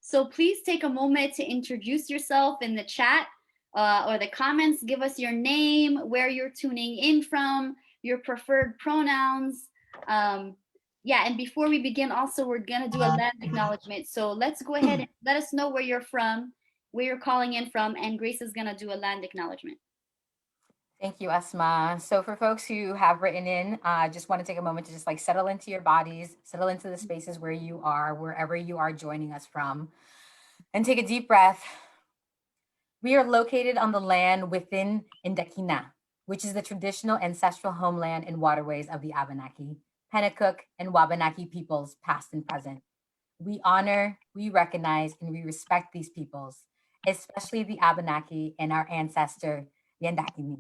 So please take a moment to introduce yourself in the chat or the comments. Give us your name, where you're tuning in from, your preferred pronouns. Yeah, and before we begin, also, we're going to do a land acknowledgement. So let's go ahead and let us know where you're from, where you're calling in from, and Grace is going to do a land acknowledgement. Thank you, Asma. So for folks who have written in, I just want to take a moment to just like settle into your bodies, settle into the spaces where you are, wherever you are joining us from, and take a deep breath. We are located on the land within Indakina, which is the traditional ancestral homeland and waterways of the Abenaki, Pennacook, and Wabanaki peoples, past and present. We honor, we recognize, and we respect these peoples, especially the Abenaki and our ancestor, Yandakini,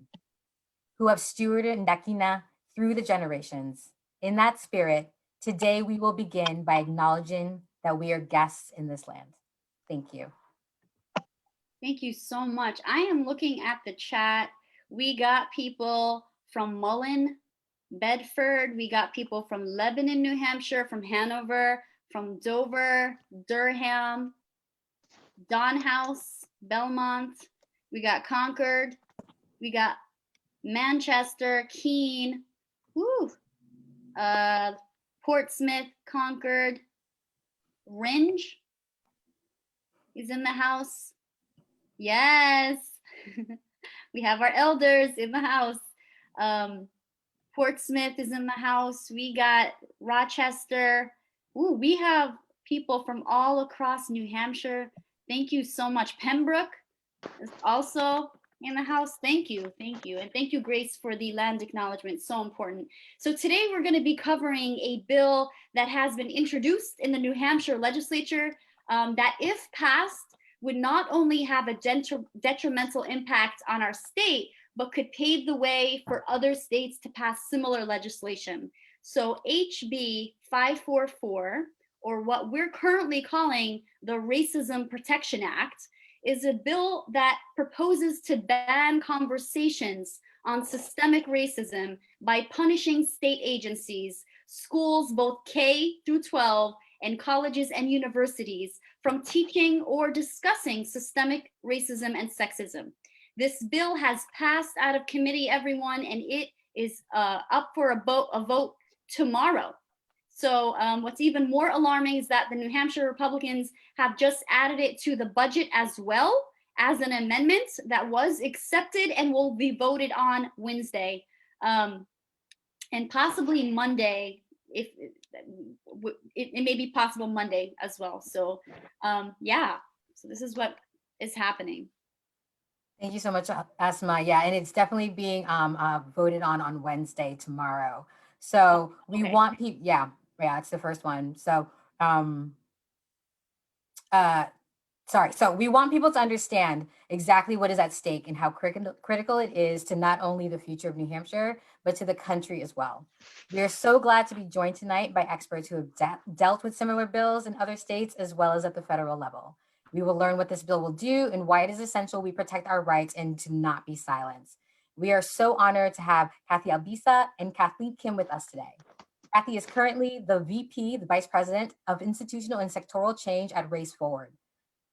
who have stewarded Ndakina through the generations. In that spirit, today we will begin by acknowledging that we are guests in this land. Thank you. Thank you so much. I am looking at the chat. We got people from Mullen, Bedford. We got people from Lebanon, New Hampshire, from Hanover, from Dover, Durham, Donhouse, Belmont. We got Concord. We got Manchester, Keene, woo, Portsmouth, Concord, Rindge is in the house. Yes, we have our elders in the house. Portsmouth is in the house. We got Rochester. Ooh, we have people from all across New Hampshire. Thank you so much. Pembroke is also in the house. Thank you. And thank you, Grace, for the land acknowledgement. So important. So today we're going to be covering a bill that has been introduced in the New Hampshire legislature that, if passed, would not only have a detrimental impact on our state, but could pave the way for other states to pass similar legislation. So HB544, or what we're currently calling the Racism Protection Act, is a bill that proposes to ban conversations on systemic racism by punishing state agencies, schools both K through 12, and colleges and universities from teaching or discussing systemic racism and sexism. This bill has passed out of committee, everyone, and it is up for a vote tomorrow. So what's even more alarming is that the New Hampshire Republicans have just added it to the budget as well as an amendment that was accepted and will be voted on Wednesday and possibly Monday. If it may be possible Monday as well. So yeah, so this is what is happening. Thank you so much, Asma. Yeah, and it's definitely being voted on Wednesday, tomorrow. So we want people, yeah, it's the first one. So so we want people to understand exactly what is at stake and how critical it is to not only the future of New Hampshire, but to the country as well. We are so glad to be joined tonight by experts who have dealt with similar bills in other states, as well as at the federal level. We will learn what this bill will do and why it is essential we protect our rights and to not be silenced. We are so honored to have Kathy Albisa and Kathleen Kim with us today. Kathy is currently the VP, the Vice President of Institutional and Sectoral Change at Race Forward.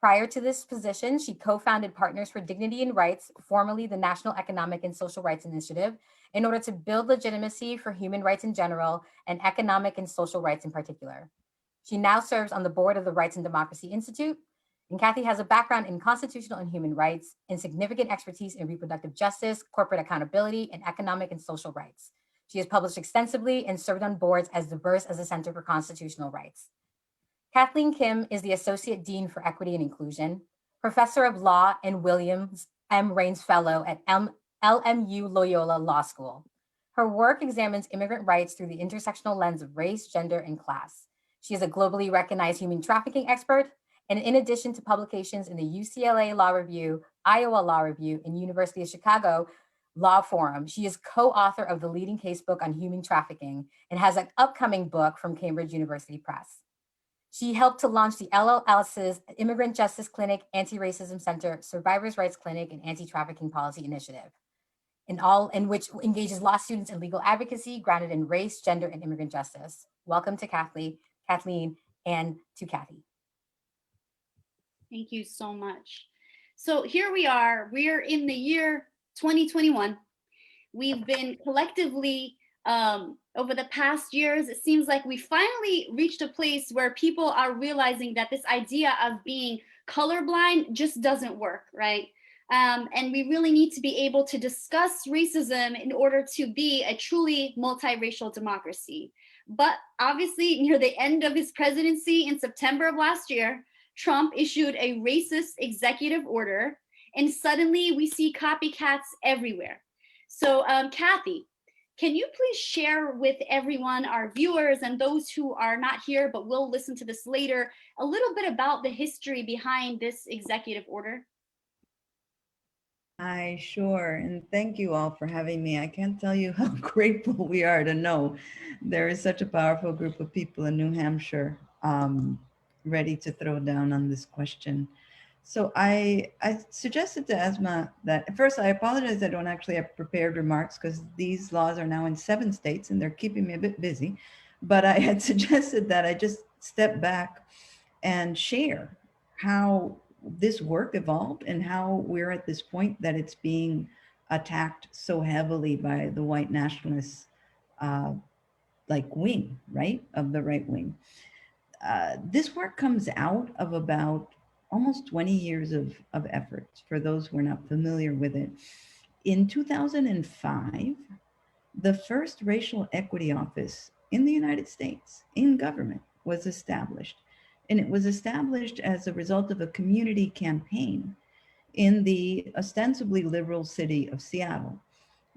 Prior to this position, she co-founded Partners for Dignity and Rights, formerly the National Economic and Social Rights Initiative, in order to build legitimacy for human rights in general and economic and social rights in particular. She now serves on the board of the Rights and Democracy Institute, and Kathy has a background in constitutional and human rights and significant expertise in reproductive justice, corporate accountability, and economic and social rights. She has published extensively and served on boards as diverse as the Center for Constitutional Rights. Kathleen Kim is the Associate Dean for Equity and Inclusion, Professor of Law and Williams M. Raines Fellow at LMU Loyola Law School. Her work examines immigrant rights through the intersectional lens of race, gender, and class. She is a globally recognized human trafficking expert, and in addition to publications in the UCLA Law Review, Iowa Law Review, and University of Chicago Law Forum, she is co-author of the leading casebook on human trafficking and has an upcoming book from Cambridge University Press. She helped to launch the LLS's Immigrant Justice Clinic, Anti-Racism Center, Survivors' Rights Clinic, and Anti-Trafficking Policy Initiative, in which engages law students in legal advocacy grounded in race, gender, and immigrant justice. Welcome to Kathleen, and to Kathy. Thank you so much. So here we are. We're in the year 2021. We've been collectively, over the past years, it seems like we finally reached a place where people are realizing that this idea of being colorblind just doesn't work, right? And we really need to be able to discuss racism in order to be a truly multiracial democracy. But obviously, near the end of his presidency in September of last year, Trump issued a racist executive order, and suddenly we see copycats everywhere. So, Kathy, can you please share with everyone, our viewers and those who are not here but will listen to this later, a little bit about the history behind this executive order? Hi, sure. And thank you all for having me. I can't tell you how grateful we are to know there is such a powerful group of people in New Hampshire ready to throw down on this question. So I suggested to Asma that at first I apologize I don't actually have prepared remarks because these laws are now in 7 states and they're keeping me a bit busy. But I had suggested that I just step back and share how this work evolved and how we're at this point that it's being attacked so heavily by the white nationalists, like wing, right, of the right wing. This work comes out of about almost 20 years of effort for those who are not familiar with it. In 2005, the first racial equity office in the United States in government was established. And it was established as a result of a community campaign in the ostensibly liberal city of Seattle.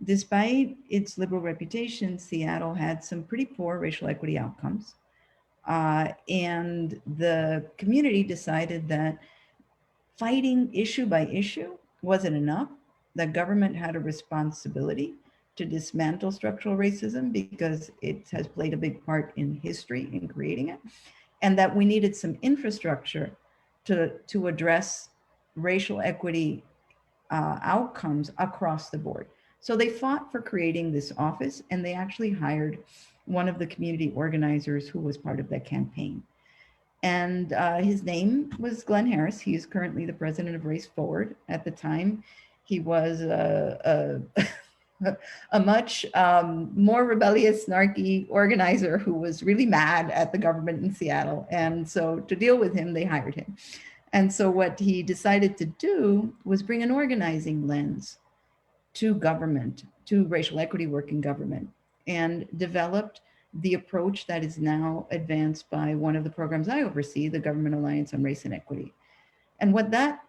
Despite its liberal reputation, Seattle had some pretty poor racial equity outcomes. And the community decided that fighting issue by issue wasn't enough. The government had a responsibility to dismantle structural racism because it has played a big part in history in creating it, and that we needed some infrastructure to address racial equity outcomes across the board. So they fought for creating this office, and they actually hired one of the community organizers who was part of that campaign. And his name was Glenn Harris. He is currently the president of Race Forward. At the time, he was a much more rebellious, snarky organizer who was really mad at the government in Seattle. And so to deal with him, they hired him. And so what he decided to do was bring an organizing lens to government, to racial equity work in government, and developed the approach that is now advanced by one of the programs I oversee, the Government Alliance on Race and Equity. And what that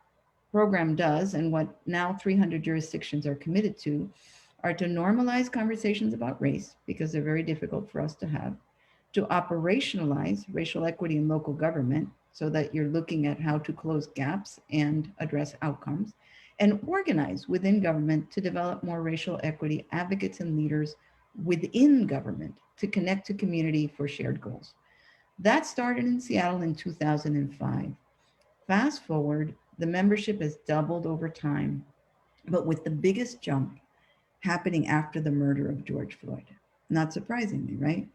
program does, and what now 300 jurisdictions are committed to, are to normalize conversations about race, because they're very difficult for us to have, to operationalize racial equity in local government, so that you're looking at how to close gaps and address outcomes, and organize within government to develop more racial equity advocates and leaders within government to connect to community for shared goals. That started in Seattle in 2005. Fast forward, the membership has doubled over time, but with the biggest jump happening after the murder of George Floyd. Not surprisingly, right?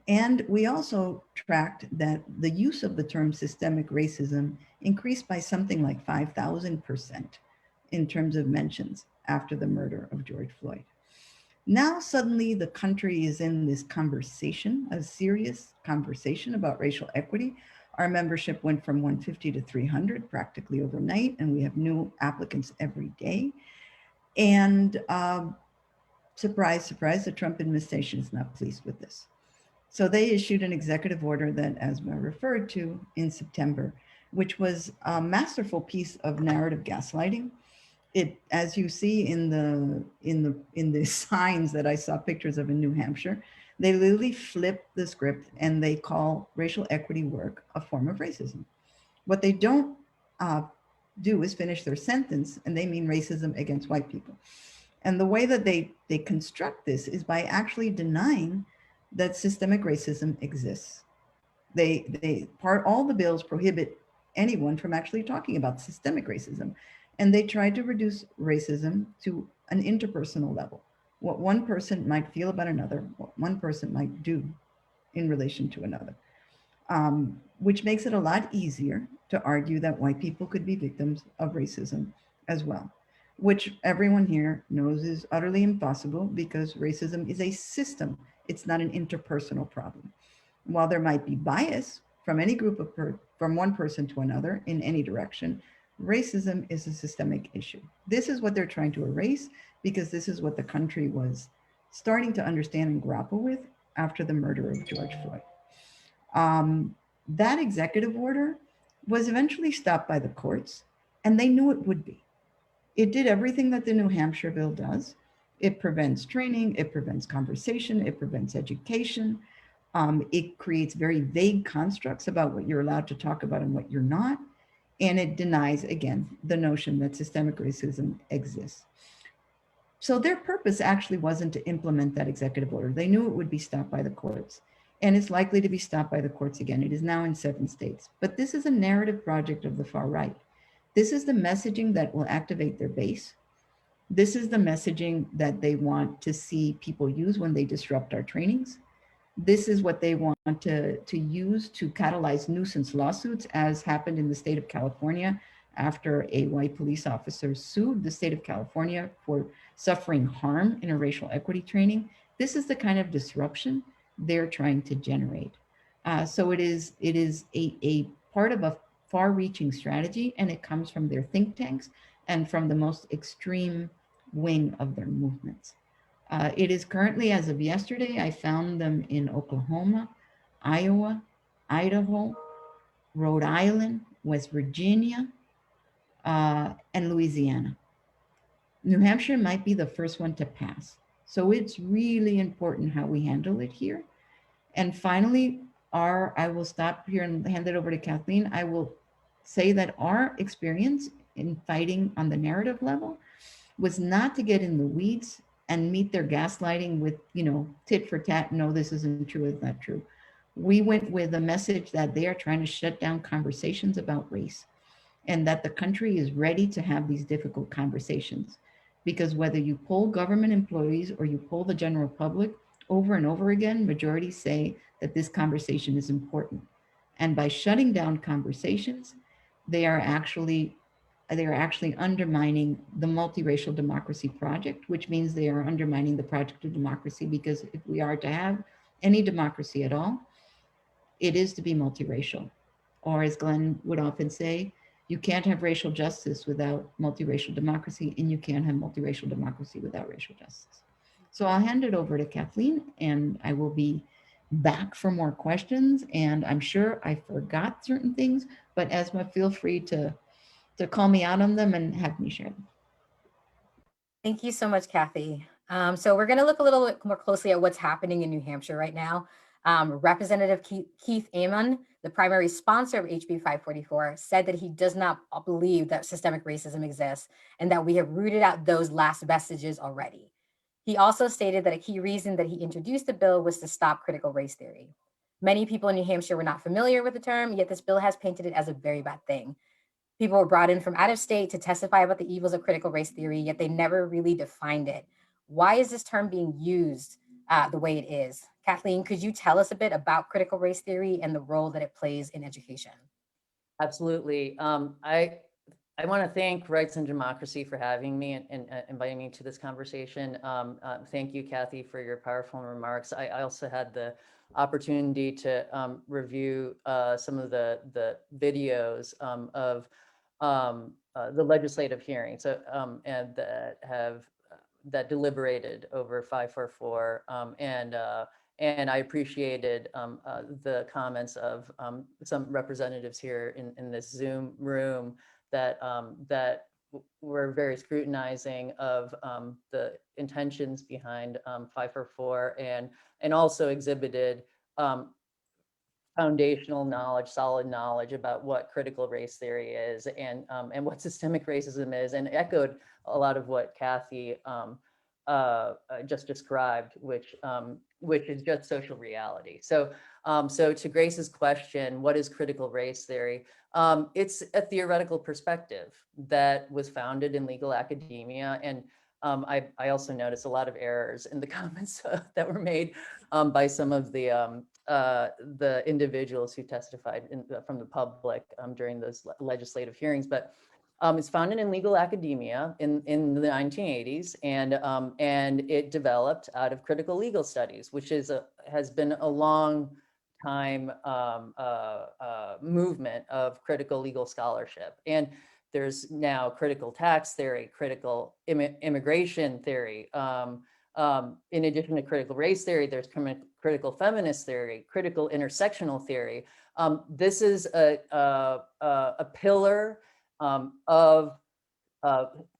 And we also tracked that the use of the term systemic racism increased by something like 5,000% in terms of mentions after the murder of George Floyd. Now, suddenly, the country is in this conversation, a serious conversation about racial equity. Our membership went from 150 to 300 practically overnight, and we have new applicants every day. And surprise, surprise, the Trump administration is not pleased with this. So they issued an executive order that Asma referred to in September, which was a masterful piece of narrative gaslighting. It, as you see in the signs that I saw pictures of in New Hampshire, they literally flip the script and they call racial equity work a form of racism. What they don't do is finish their sentence, and they mean racism against white people. And the way that they construct this is by actually denying that systemic racism exists. All the bills prohibit anyone from actually talking about systemic racism. And they try to reduce racism to an interpersonal level, what one person might feel about another, what one person might do in relation to another, which makes it a lot easier to argue that white people could be victims of racism as well, which everyone here knows is utterly impossible because racism is a system. It's not an interpersonal problem. While there might be bias from any group of from one person to another in any direction, racism is a systemic issue. This is what they're trying to erase because this is what the country was starting to understand and grapple with after the murder of George Floyd. That executive order was eventually stopped by the courts, and they knew it would be. It did everything that the New Hampshire bill does. It prevents training, it prevents conversation, it prevents education. It creates very vague constructs about what you're allowed to talk about and what you're not. And it denies, again, the notion that systemic racism exists. So their purpose actually wasn't to implement that executive order. They knew it would be stopped by the courts, and it's likely to be stopped by the courts again. It is now in 7 states. But this is a narrative project of the far right. This is the messaging that will activate their base. This is the messaging that they want to see people use when they disrupt our trainings. This is what they want to use to catalyze nuisance lawsuits, as happened in the state of California after a white police officer sued the state of California for suffering harm in a racial equity training. This is the kind of disruption they're trying to generate. So it is a part of a far-reaching strategy, and it comes from their think tanks and from the most extreme wing of their movements. It is currently, as of yesterday, I found them in Oklahoma, Iowa, Idaho, Rhode Island, West Virginia, and Louisiana. New Hampshire might be the first one to pass. So it's really important how we handle it here. And finally, I will stop here and hand it over to Kathleen. I will say that our experience in fighting on the narrative level was not to get in the weeds and meet their gaslighting with, tit for tat. No, this isn't true, it's not true. We went with a message that they are trying to shut down conversations about race, and that the country is ready to have these difficult conversations. Because whether you poll government employees or you poll the general public, over and over again, majorities say that this conversation is important. And by shutting down conversations, they are actually undermining the multiracial democracy project, which means they are undermining the project of democracy, because if we are to have any democracy at all, it is to be multiracial. Or as Glenn would often say, you can't have racial justice without multiracial democracy, and you can't have multiracial democracy without racial justice. So I'll hand it over to Kathleen, and I will be back for more questions. And I'm sure I forgot certain things, but Esma, feel free to call me out on them and have me share them. Thank you so much, Kathy. So we're going to look a little bit more closely at what's happening in New Hampshire right now. Representative Keith Amon, the primary sponsor of HB544, said that he does not believe that systemic racism exists and that we have rooted out those last vestiges already. He also stated that a key reason that he introduced the bill was to stop critical race theory. Many people in New Hampshire were not familiar with the term, yet this bill has painted it as a very bad thing. People were brought in from out of state to testify about the evils of critical race theory, yet they never really defined it. Why is this term being used the way it is? Kathleen, could you tell us a bit about critical race theory and the role that it plays in education? Absolutely. I want to thank Rights and Democracy for having me and inviting me to this conversation. Thank you, Kathy, for your powerful remarks. I also had the opportunity to review some of the videos of the legislative hearings and that deliberated over 544, and I appreciated the comments of some representatives here in this Zoom room that were very scrutinizing of the intentions behind 544, and also exhibited foundational knowledge, solid knowledge about what critical race theory is and what systemic racism is, and echoed a lot of what Kathy just described, which is just social reality. So to Grace's question, what is critical race theory? It's a theoretical perspective that was founded in legal academia, and I also noticed a lot of errors in the comments that were made by some of the the individuals who testified from the public during those legislative hearings, but it's founded in legal academia in the 1980s, and it developed out of critical legal studies, which has been a long time movement of critical legal scholarship. And there's now critical tax theory, critical immigration theory. In addition to critical race theory, there's critical feminist theory, critical intersectional theory. This is a pillar of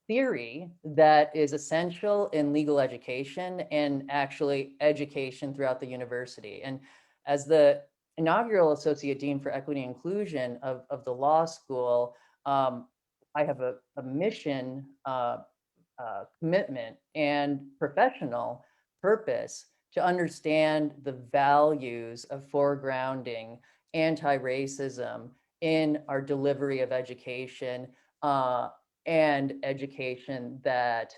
theory that is essential in legal education and actually education throughout the university. And as the inaugural Associate Dean for Equity and Inclusion of the law school, I have a mission, commitment, and professional purpose to understand the values of foregrounding anti-racism in our delivery of education, and education that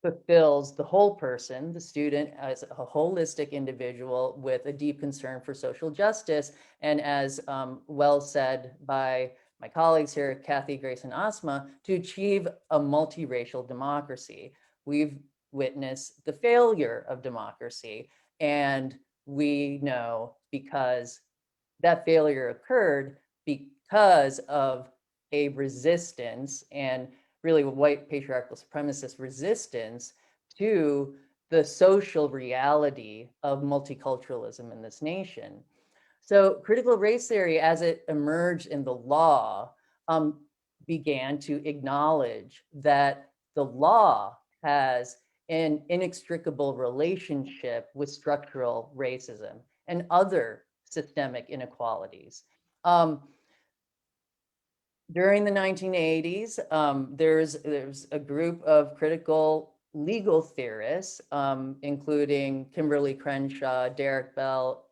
fulfills the whole person, the student, as a holistic individual with a deep concern for social justice. And as well said by my colleagues here, Kathy, Grace, and Asma, to achieve a multiracial democracy. We've witnessed the failure of democracy, and we know because that failure occurred because of a resistance, and really white patriarchal supremacist resistance to the social reality of multiculturalism in this nation. So critical race theory, as it emerged in the law, began to acknowledge that the law has an inextricable relationship with structural racism and other systemic inequalities. During the 1980s, there's a group of critical legal theorists, including Kimberly Crenshaw, Derek Bell,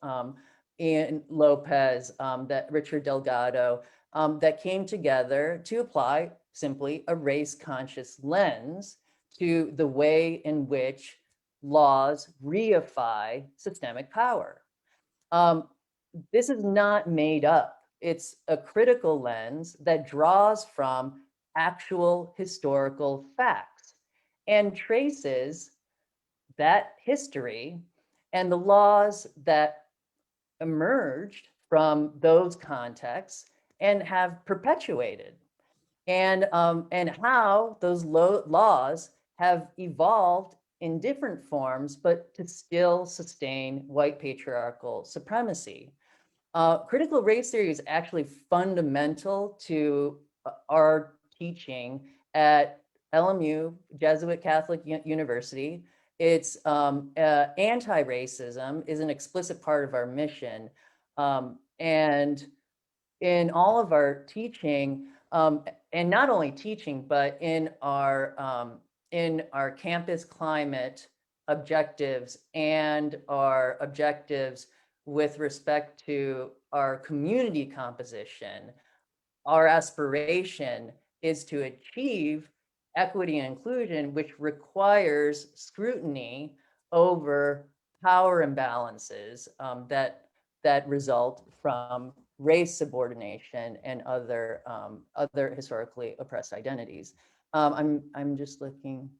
Ian Lopez, that Richard Delgado, that came together to apply simply a race-conscious lens to the way in which laws reify systemic power. This is not made up. It's a critical lens that draws from actual historical facts and traces that history and the laws that emerged from those contexts and have perpetuated, and how those laws have evolved in different forms, but to still sustain white patriarchal supremacy. Critical race theory is actually fundamental to our teaching at LMU, Jesuit Catholic University. It's anti-racism is an explicit part of our mission. And in all of our teaching, and not only teaching, but in our campus climate objectives and our objectives with respect to our community composition, our aspiration is to achieve equity and inclusion, which requires scrutiny over power imbalances that result from race subordination and other historically oppressed identities. I'm just looking.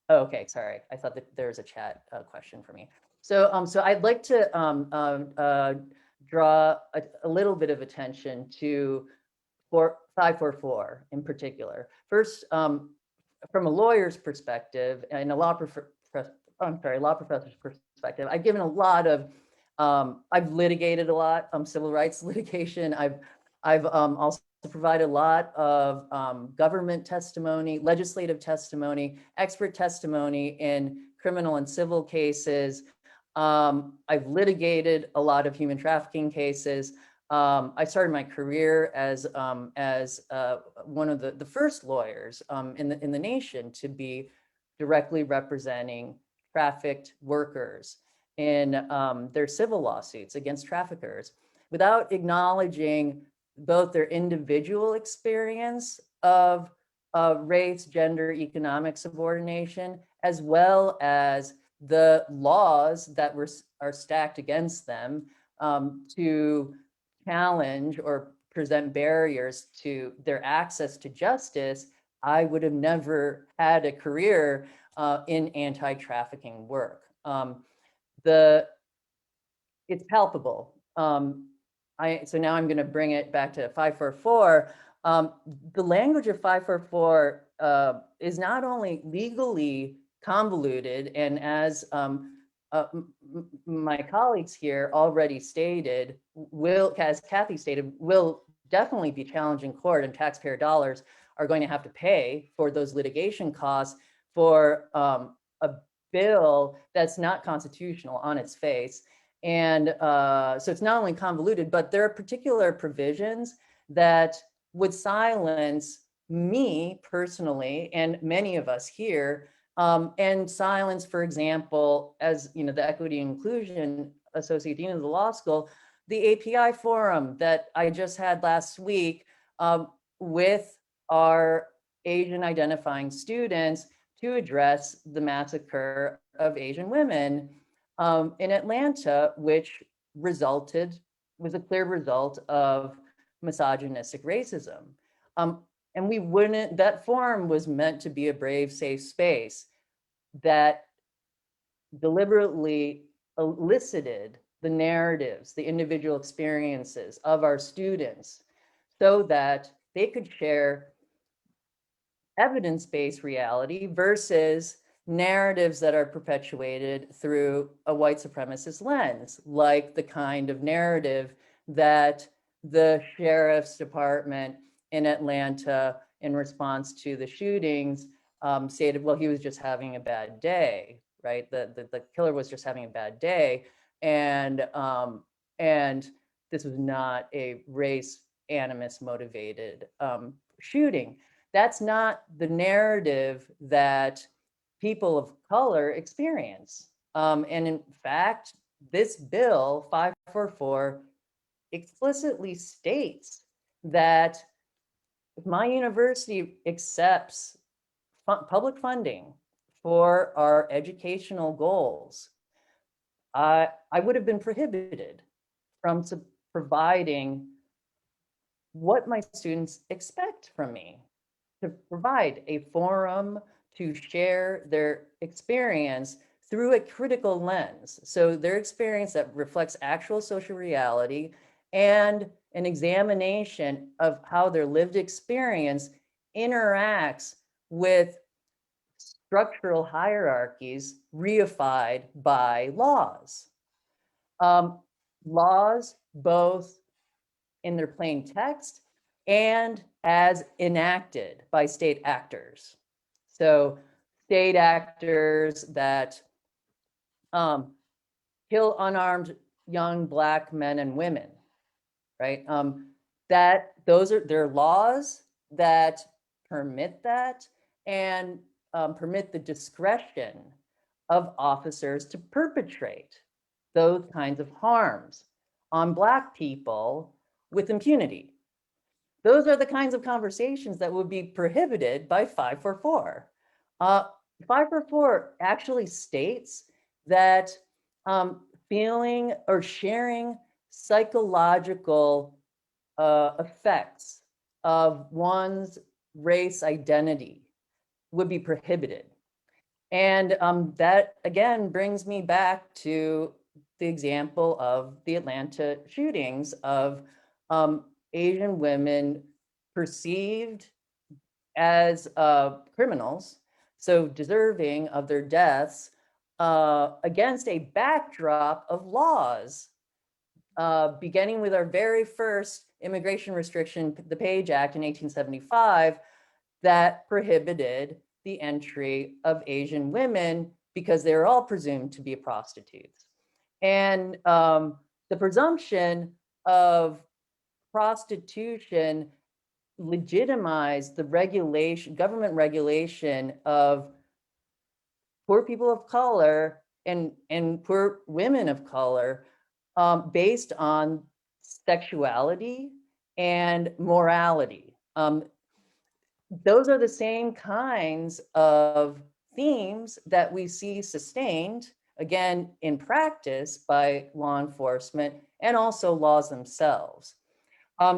Oh, okay, sorry. I thought that there was a chat question for me. So I'd like to draw a little bit of attention to 544 in particular. First, from a lawyer's perspective and a law professor's perspective, I've given a lot of, I've litigated a lot, civil rights litigation. I've also provided a lot of government testimony, legislative testimony, expert testimony in criminal and civil cases. I've litigated a lot of human trafficking cases. I started my career as one of the first lawyers in the nation to be directly representing trafficked workers in their civil lawsuits against traffickers, without acknowledging both their individual experience of race, gender, economic subordination, as well as the laws that are stacked against them to challenge or present barriers to their access to justice, I would have never had a career in anti-trafficking work. It's palpable. So now I'm going to bring it back to 544. The language of 544 is not only legally convoluted, and as my colleagues here already stated, as Kathy stated, will definitely be challenged in court, and taxpayer dollars are going to have to pay for those litigation costs for a bill that's not constitutional on its face. And so it's not only convoluted, but there are particular provisions that would silence me personally and many of us here, and silence, for example, as you know, the Equity and Inclusion Associate Dean of the Law School, the API forum that I just had last week with our Asian identifying students to address the massacre of Asian women in Atlanta, which was a clear result of misogynistic racism. And that forum was meant to be a brave, safe space that deliberately elicited the narratives, the individual experiences of our students so that they could share evidence-based reality versus narratives that are perpetuated through a white supremacist lens, like the kind of narrative that the sheriff's department in Atlanta, in response to the shootings, stated, well, he was just having a bad day, right? The killer was just having a bad day. And this was not a race animus motivated shooting. That's not the narrative that people of color experience. And in fact, this bill 544 explicitly states that if my university accepts public funding for our educational goals, I would have been prohibited from providing what my students expect from me, to provide a forum to share their experience through a critical lens. So their experience that reflects actual social reality and an examination of how their lived experience interacts with structural hierarchies reified by laws. Laws both in their plain text and as enacted by state actors. So state actors that kill unarmed young Black men and women, right? Those are their laws that permit that and permit the discretion of officers to perpetrate those kinds of harms on Black people with impunity. Those are the kinds of conversations that would be prohibited by 544. 544 actually states that feeling or sharing psychological effects of one's race identity would be prohibited. And that again brings me back to the example of the Atlanta shootings of Asian women perceived as criminals, so deserving of their deaths, against a backdrop of laws, beginning with our very first immigration restriction, the Page Act in 1875, that prohibited the entry of Asian women because they were all presumed to be prostitutes. And the presumption of prostitution legitimized the regulation, government regulation of poor people of color and poor women of color based on sexuality and morality. Those are the same kinds of themes that we see sustained, again, in practice by law enforcement and also laws themselves.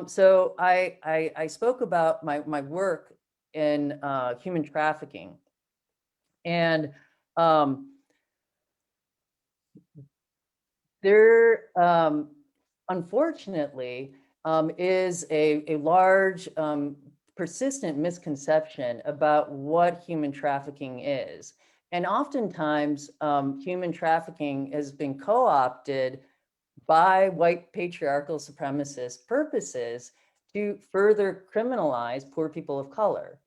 So I spoke about my work in human trafficking. And there, unfortunately, is a large, persistent misconception about what human trafficking is. And oftentimes, human trafficking has been co-opted by white patriarchal supremacist purposes to further criminalize poor people of color.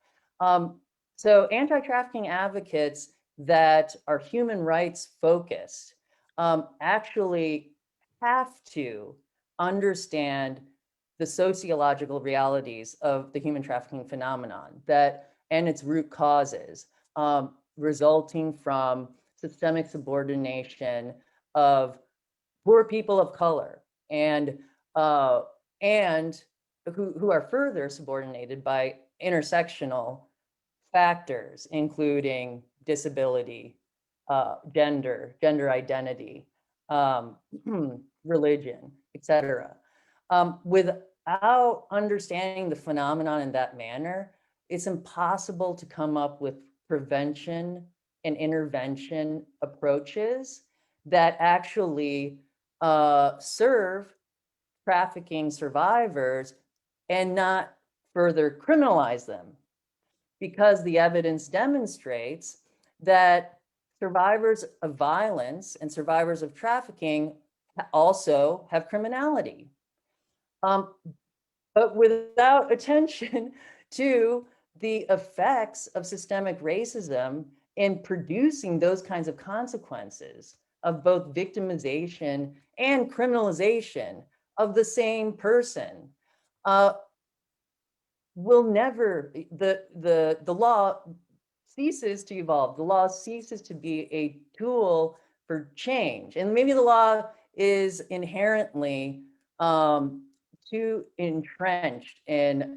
So anti-trafficking advocates that are human rights focused actually have to understand the sociological realities of the human trafficking phenomenon and its root causes, resulting from systemic subordination of poor people of color and who are further subordinated by intersectional factors, including disability, gender identity, religion, etc. Without understanding the phenomenon in that manner, it's impossible to come up with prevention and intervention approaches that actually serve trafficking survivors and not further criminalize them, because the evidence demonstrates that survivors of violence and survivors of trafficking also have criminality. But without attention to the effects of systemic racism in producing those kinds of consequences of both victimization and criminalization of the same person, will never, the law ceases to evolve. The law ceases to be a tool for change. And maybe the law is inherently too entrenched in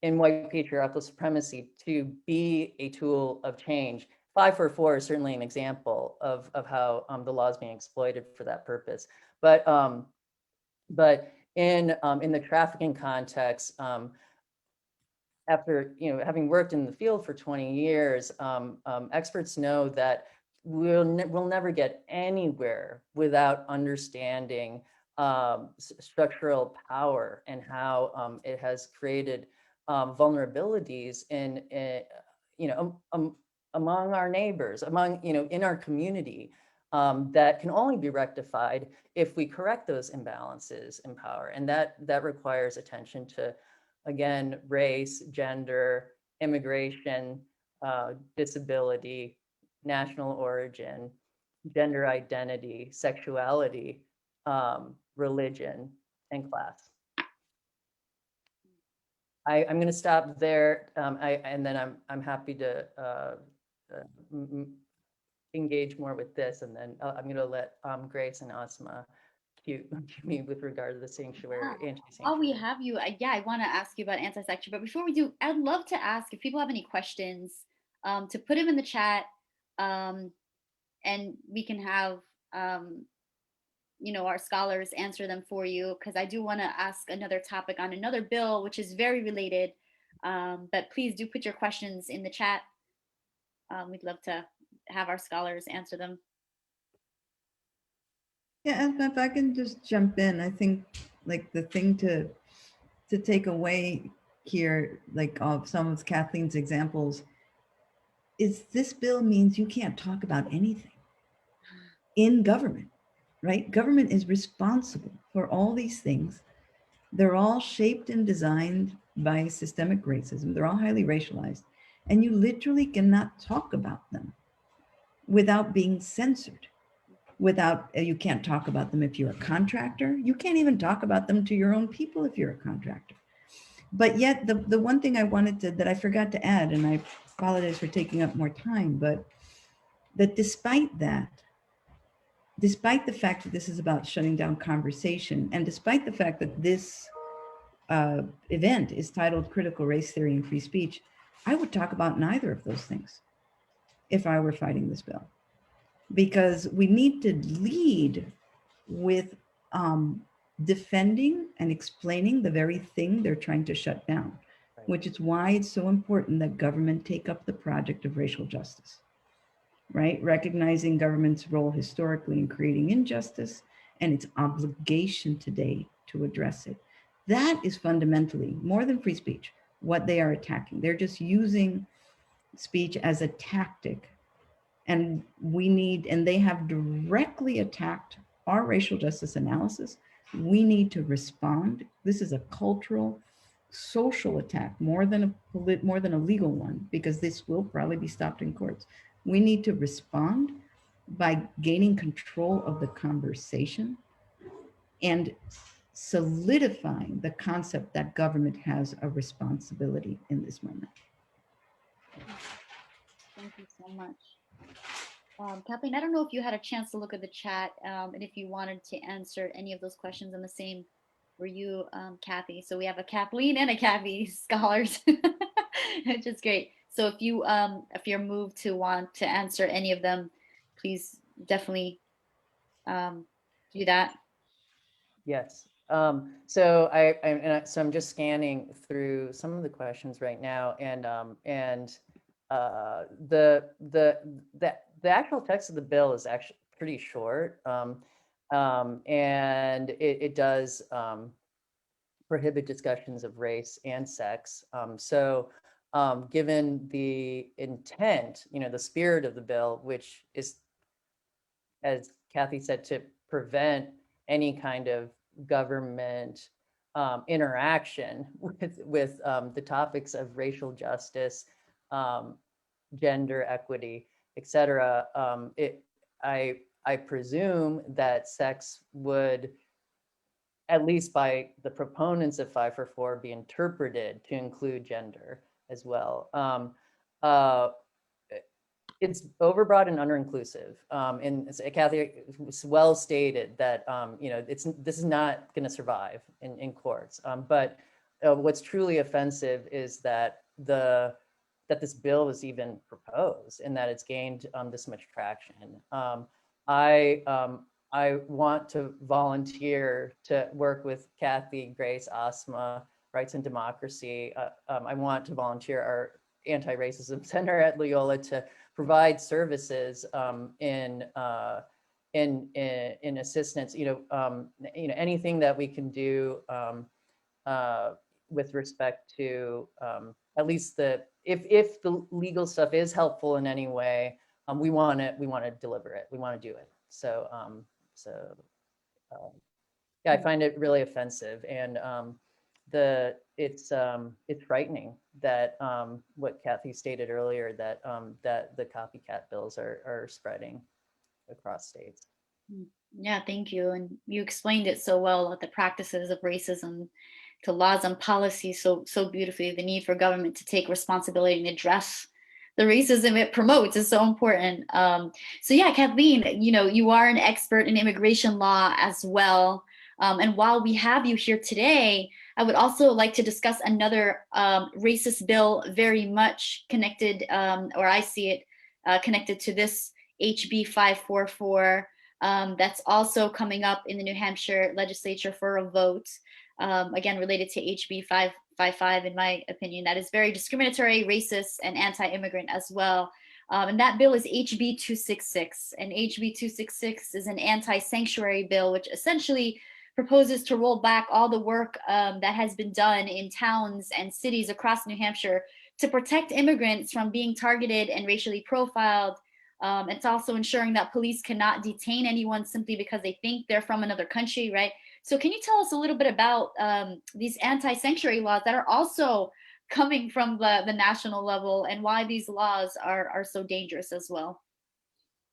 white patriarchal supremacy to be a tool of change. 544 is certainly an example of how the law is being exploited for that purpose. But in the trafficking context, after having worked in the field for 20 years, experts know that we'll never get anywhere without understanding structural power and how it has created vulnerabilities among our neighbors, in our community, that can only be rectified if we correct those imbalances in power, and that requires attention to, again, race, gender, immigration, disability, national origin, gender identity, sexuality, religion, and class. I'm going to stop there, and then I'm happy to engage more with this, and then I'm going to let Grace and Asma cue me with regard to the sanctuary, anti-sanctuary. While we have you, I want to ask you about anti-sanctuary, but before we do, I'd love to ask if people have any questions, to put them in the chat, and we can have our scholars answer them for you, because I do want to ask another topic on another bill which is very related, but please do put your questions in the chat. We'd love to have our scholars answer them. Yeah, and if I can just jump in, I think like the thing to take away here, like of some of Kathleen's examples, is this bill means you can't talk about anything in government, right? Government is responsible for all these things. They're all shaped and designed by systemic racism. They're all highly racialized, and you literally cannot talk about them without being censored. You can't talk about them if you're a contractor. You can't even talk about them to your own people if you're a contractor. But yet the one thing I wanted to, that I forgot to add, and I apologize for taking up more time, but that despite the fact that this is about shutting down conversation, and despite the fact that this event is titled Critical Race Theory and Free Speech, I would talk about neither of those things. if I were fighting this bill, because we need to lead with defending and explaining the very thing they're trying to shut down, Right. which is why it's so important that government take up the project of racial justice, right? Recognizing government's role historically in creating injustice and its obligation today to address it. That is fundamentally, more than free speech, what they are attacking. They're just using speech as a tactic. And they have directly attacked our racial justice analysis. We need to respond. This is a cultural, social attack more than a legal one, because this will probably be stopped in courts. We need to respond by gaining control of the conversation and solidifying the concept that government has a responsibility in this moment. Thank you so much. Kathleen, I don't know if you had a chance to look at the chat and if you wanted to answer any of those questions, and the same for you, Kathy. So we have a Kathleen and a Kathy scholars, which is great. So if you're moved to want to answer any of them, please definitely do that. Yes. So so I'm just scanning through some of the questions right now, and the actual text of the bill is actually pretty short, and it does prohibit discussions of race and sex. So given the intent, the spirit of the bill, which is, as Kathy said, to prevent any kind of government interaction with the topics of racial justice, gender equity, etc. I presume that sex would, at least by the proponents of 544, be interpreted to include gender as well. It's overbroad and under-inclusive. And Kathy, it's well stated that this is not going to survive in courts. But what's truly offensive is that this bill was even proposed and that it's gained this much traction. I want to volunteer to work with Kathy, Grace, Asma, Rights and Democracy. I want to volunteer our Anti-Racism Center at Loyola to provide services in assistance. Anything that we can do with respect to at least if the legal stuff is helpful in any way, we want to deliver it. We want to do it. So yeah, I find it really offensive, and it's frightening that what Kathy stated earlier, that that the copycat bills are spreading across states. Yeah, thank you. And you explained it so well, with the practices of racism to laws and policies so beautifully. The need for government to take responsibility and address the racism it promotes is so important. So yeah, Kathleen, you are an expert in immigration law as well. And while we have you here today, I would also like to discuss another racist bill very much connected, or I see it connected to this HB544 that's also coming up in the New Hampshire legislature for a vote, again, related to HB555, in my opinion, that is very discriminatory, racist, and anti-immigrant as well. And that bill is HB266. And HB266 is an anti-sanctuary bill, which essentially proposes to roll back all the work that has been done in towns and cities across New Hampshire to protect immigrants from being targeted and racially profiled. It's also ensuring that police cannot detain anyone simply because they think they're from another country, right? So can you tell us a little bit about these anti-sanctuary laws that are also coming from the national level, and why these laws are so dangerous as well?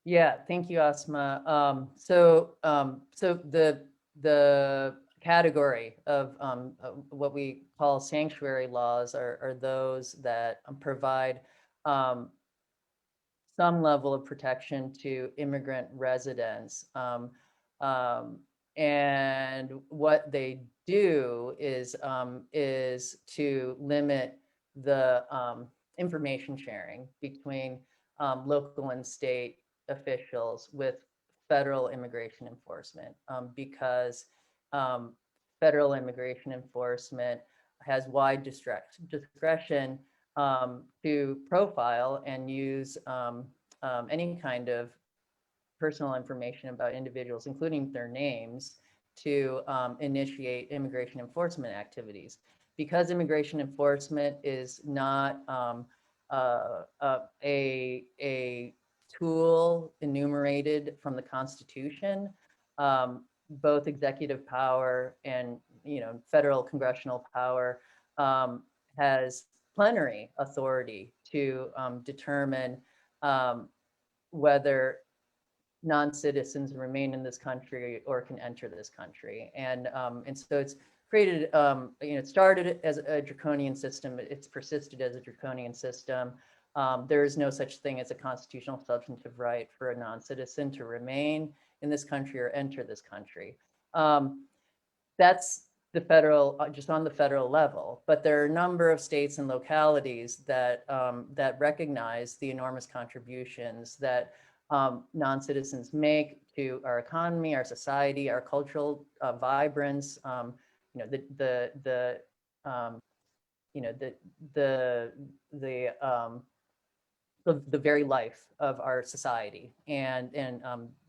Yeah, thank you, Asma. So the category of what we call sanctuary laws are those that provide some level of protection to immigrant residents. And what they do is to limit the information sharing between local and state officials with federal immigration enforcement, because federal immigration enforcement has wide discretion to profile and use any kind of personal information about individuals, including their names, to initiate immigration enforcement activities. Because immigration enforcement is not a tool enumerated from the Constitution, both executive power and federal congressional power has plenary authority to determine whether non-citizens remain in this country or can enter this country. And so it's created, it started as a draconian system. It's persisted as a draconian system. There is no such thing as a constitutional substantive right for a non-citizen to remain in this country or enter this country. That's the federal, just on the federal level, but there are a number of states and localities that that recognize the enormous contributions that non-citizens make to our economy, our society, our cultural vibrance. The very life of our society and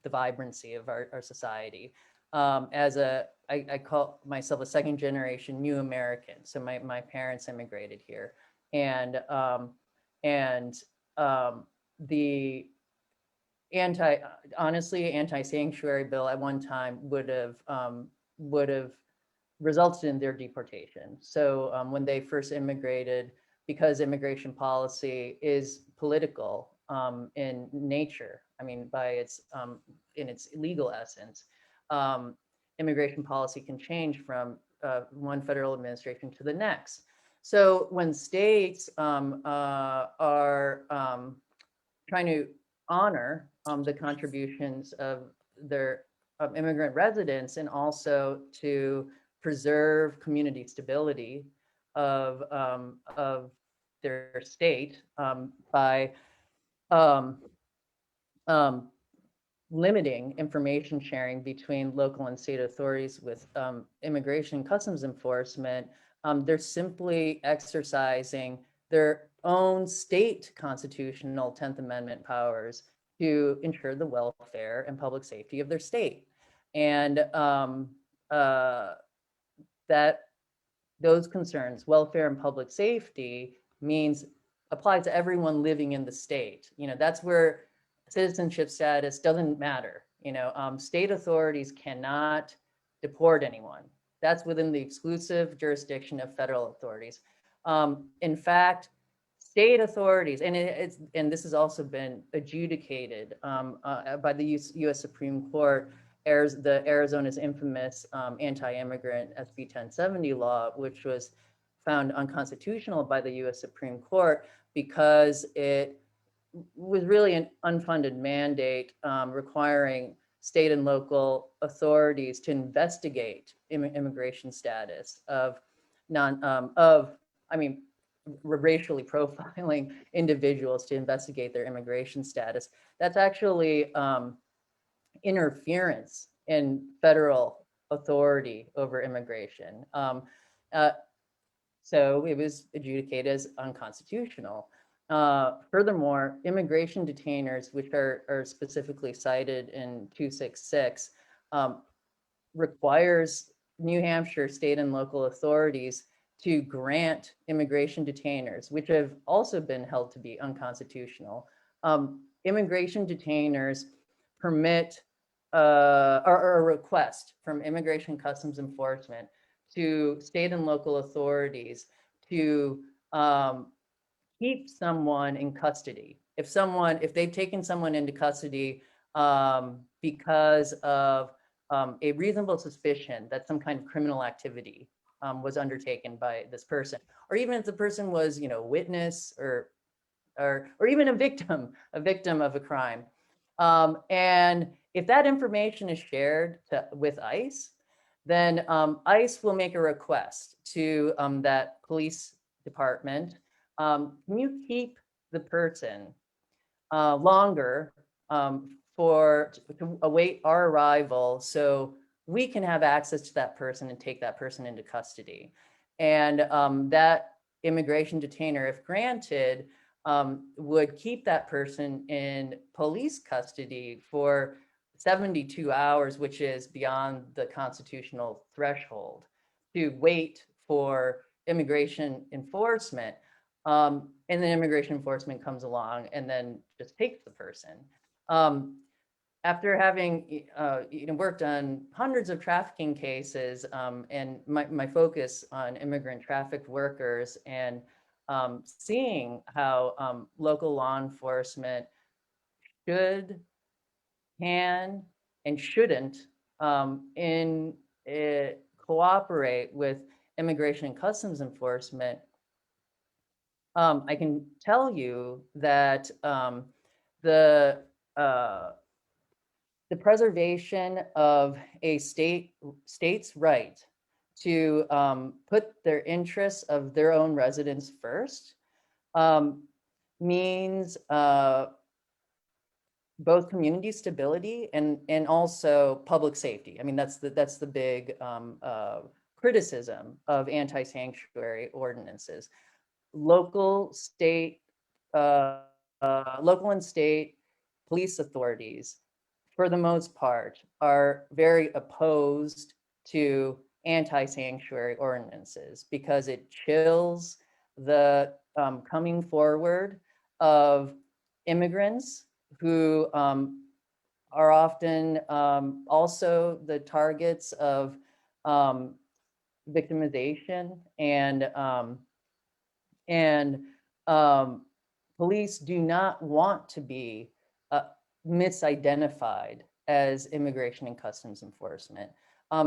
the vibrancy of our society. I call myself a second generation new American. So my parents immigrated here, and the anti-sanctuary bill at one time would have resulted in their deportation. So when they first immigrated, because immigration policy is political in nature, I mean, by its in its legal essence, immigration policy can change from one federal administration to the next. So when states are trying to honor the contributions of their immigrant residents and also to preserve community stability of their state by limiting information sharing between local and state authorities with immigration and customs enforcement, they're simply exercising their own state constitutional 10th Amendment powers to ensure the welfare and public safety of their state. And that those concerns, welfare and public safety, means apply to everyone living in the state. That's where citizenship status doesn't matter. State authorities cannot deport anyone. That's within the exclusive jurisdiction of federal authorities. In fact, state authorities, and this has also been adjudicated by the U.S. Supreme Court, Arizona's infamous anti-immigrant SB 1070 law, which was found unconstitutional by the U.S. Supreme Court because it was really an unfunded mandate requiring state and local authorities to investigate immigration status of racially profiling individuals, to investigate their immigration status. That's actually interference in federal authority over immigration. So it was adjudicated as unconstitutional. Furthermore, immigration detainers, which are specifically cited in 266, requires New Hampshire state and local authorities to grant immigration detainers, which have also been held to be unconstitutional. Immigration detainers permit or a request from Immigration Customs Enforcement to state and local authorities to keep someone in custody. If they've taken someone into custody because of a reasonable suspicion that some kind of criminal activity was undertaken by this person, or even if the person was, a witness or even a victim of a crime. And if that information is shared with ICE, then ICE will make a request to that police department. Can you keep the person longer to await our arrival so we can have access to that person and take that person into custody. And that immigration detainer, if granted, would keep that person in police custody for 72 hours, which is beyond the constitutional threshold, to wait for immigration enforcement. And then immigration enforcement comes along and then just takes the person. After having worked on hundreds of trafficking cases, and my focus on immigrant trafficked workers, and seeing how local law enforcement should, can, and shouldn't cooperate with immigration and customs enforcement, I can tell you that the preservation of a state's right to put their interests of their own residents first means both community stability and also public safety. I mean, that's the big criticism of anti-sanctuary ordinances. Local and state police authorities, for the most part, are very opposed to anti-sanctuary ordinances because it chills the coming forward of immigrants who are often also the targets of victimization, and police do not want to be misidentified as immigration and customs enforcement.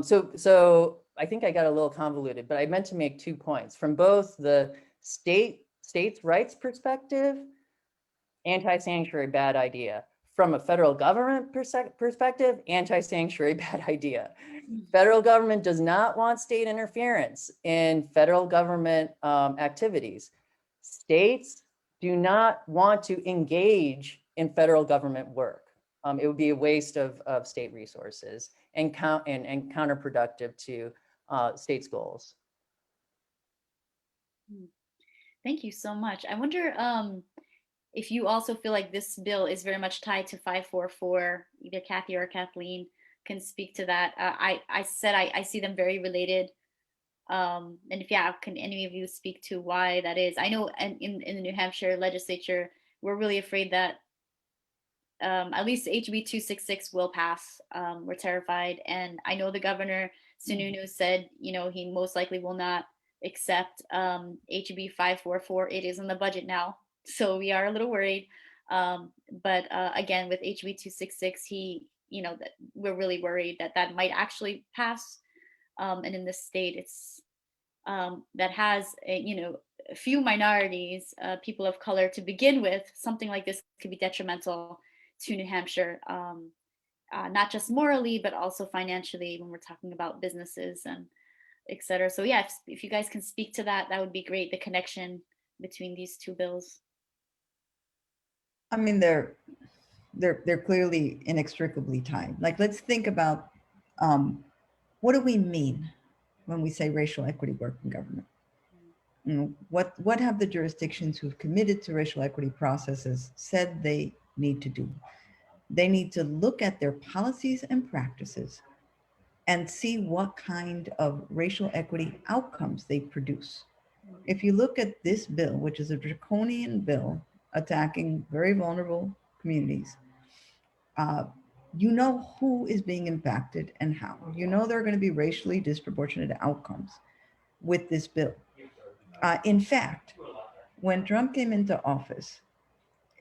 So I think I got a little convoluted, but I meant to make 2 points. From both the states' rights perspective, anti-sanctuary, bad idea. From a federal government perspective, anti-sanctuary, bad idea. Federal government does not want state interference in federal government activities. States do not want to engage in federal government work. It would be a waste of state resources and counterproductive to states' goals. Thank you so much. I wonder if you also feel like this bill is very much tied to 544, either Kathy or Kathleen can speak to that. I said I see them very related. And if, yeah, can any of you speak to why that is? I know in the New Hampshire legislature, we're really afraid that at least HB266 will pass. We're terrified. And I know the governor, Sununu, said, he most likely will not accept HB544. It is in the budget now. So we are a little worried. But again, with HB266, that we're really worried that might actually pass. And in this state, it's that has a few minorities, people of color to begin with. Something like this could be detrimental to New Hampshire, not just morally, but also financially when we're talking about businesses and et cetera. So yeah, if you guys can speak to that, that would be great. The connection between these two bills. I mean, they're clearly inextricably tied. Like, let's think about what do we mean when we say racial equity work in government? What have the jurisdictions who've committed to racial equity processes said they need to do? They need to look at their policies and practices and see what kind of racial equity outcomes they produce. If you look at this bill, which is a draconian bill attacking very vulnerable communities, you know who is being impacted and how. You know there are going to be racially disproportionate outcomes with this bill. In fact, when Trump came into office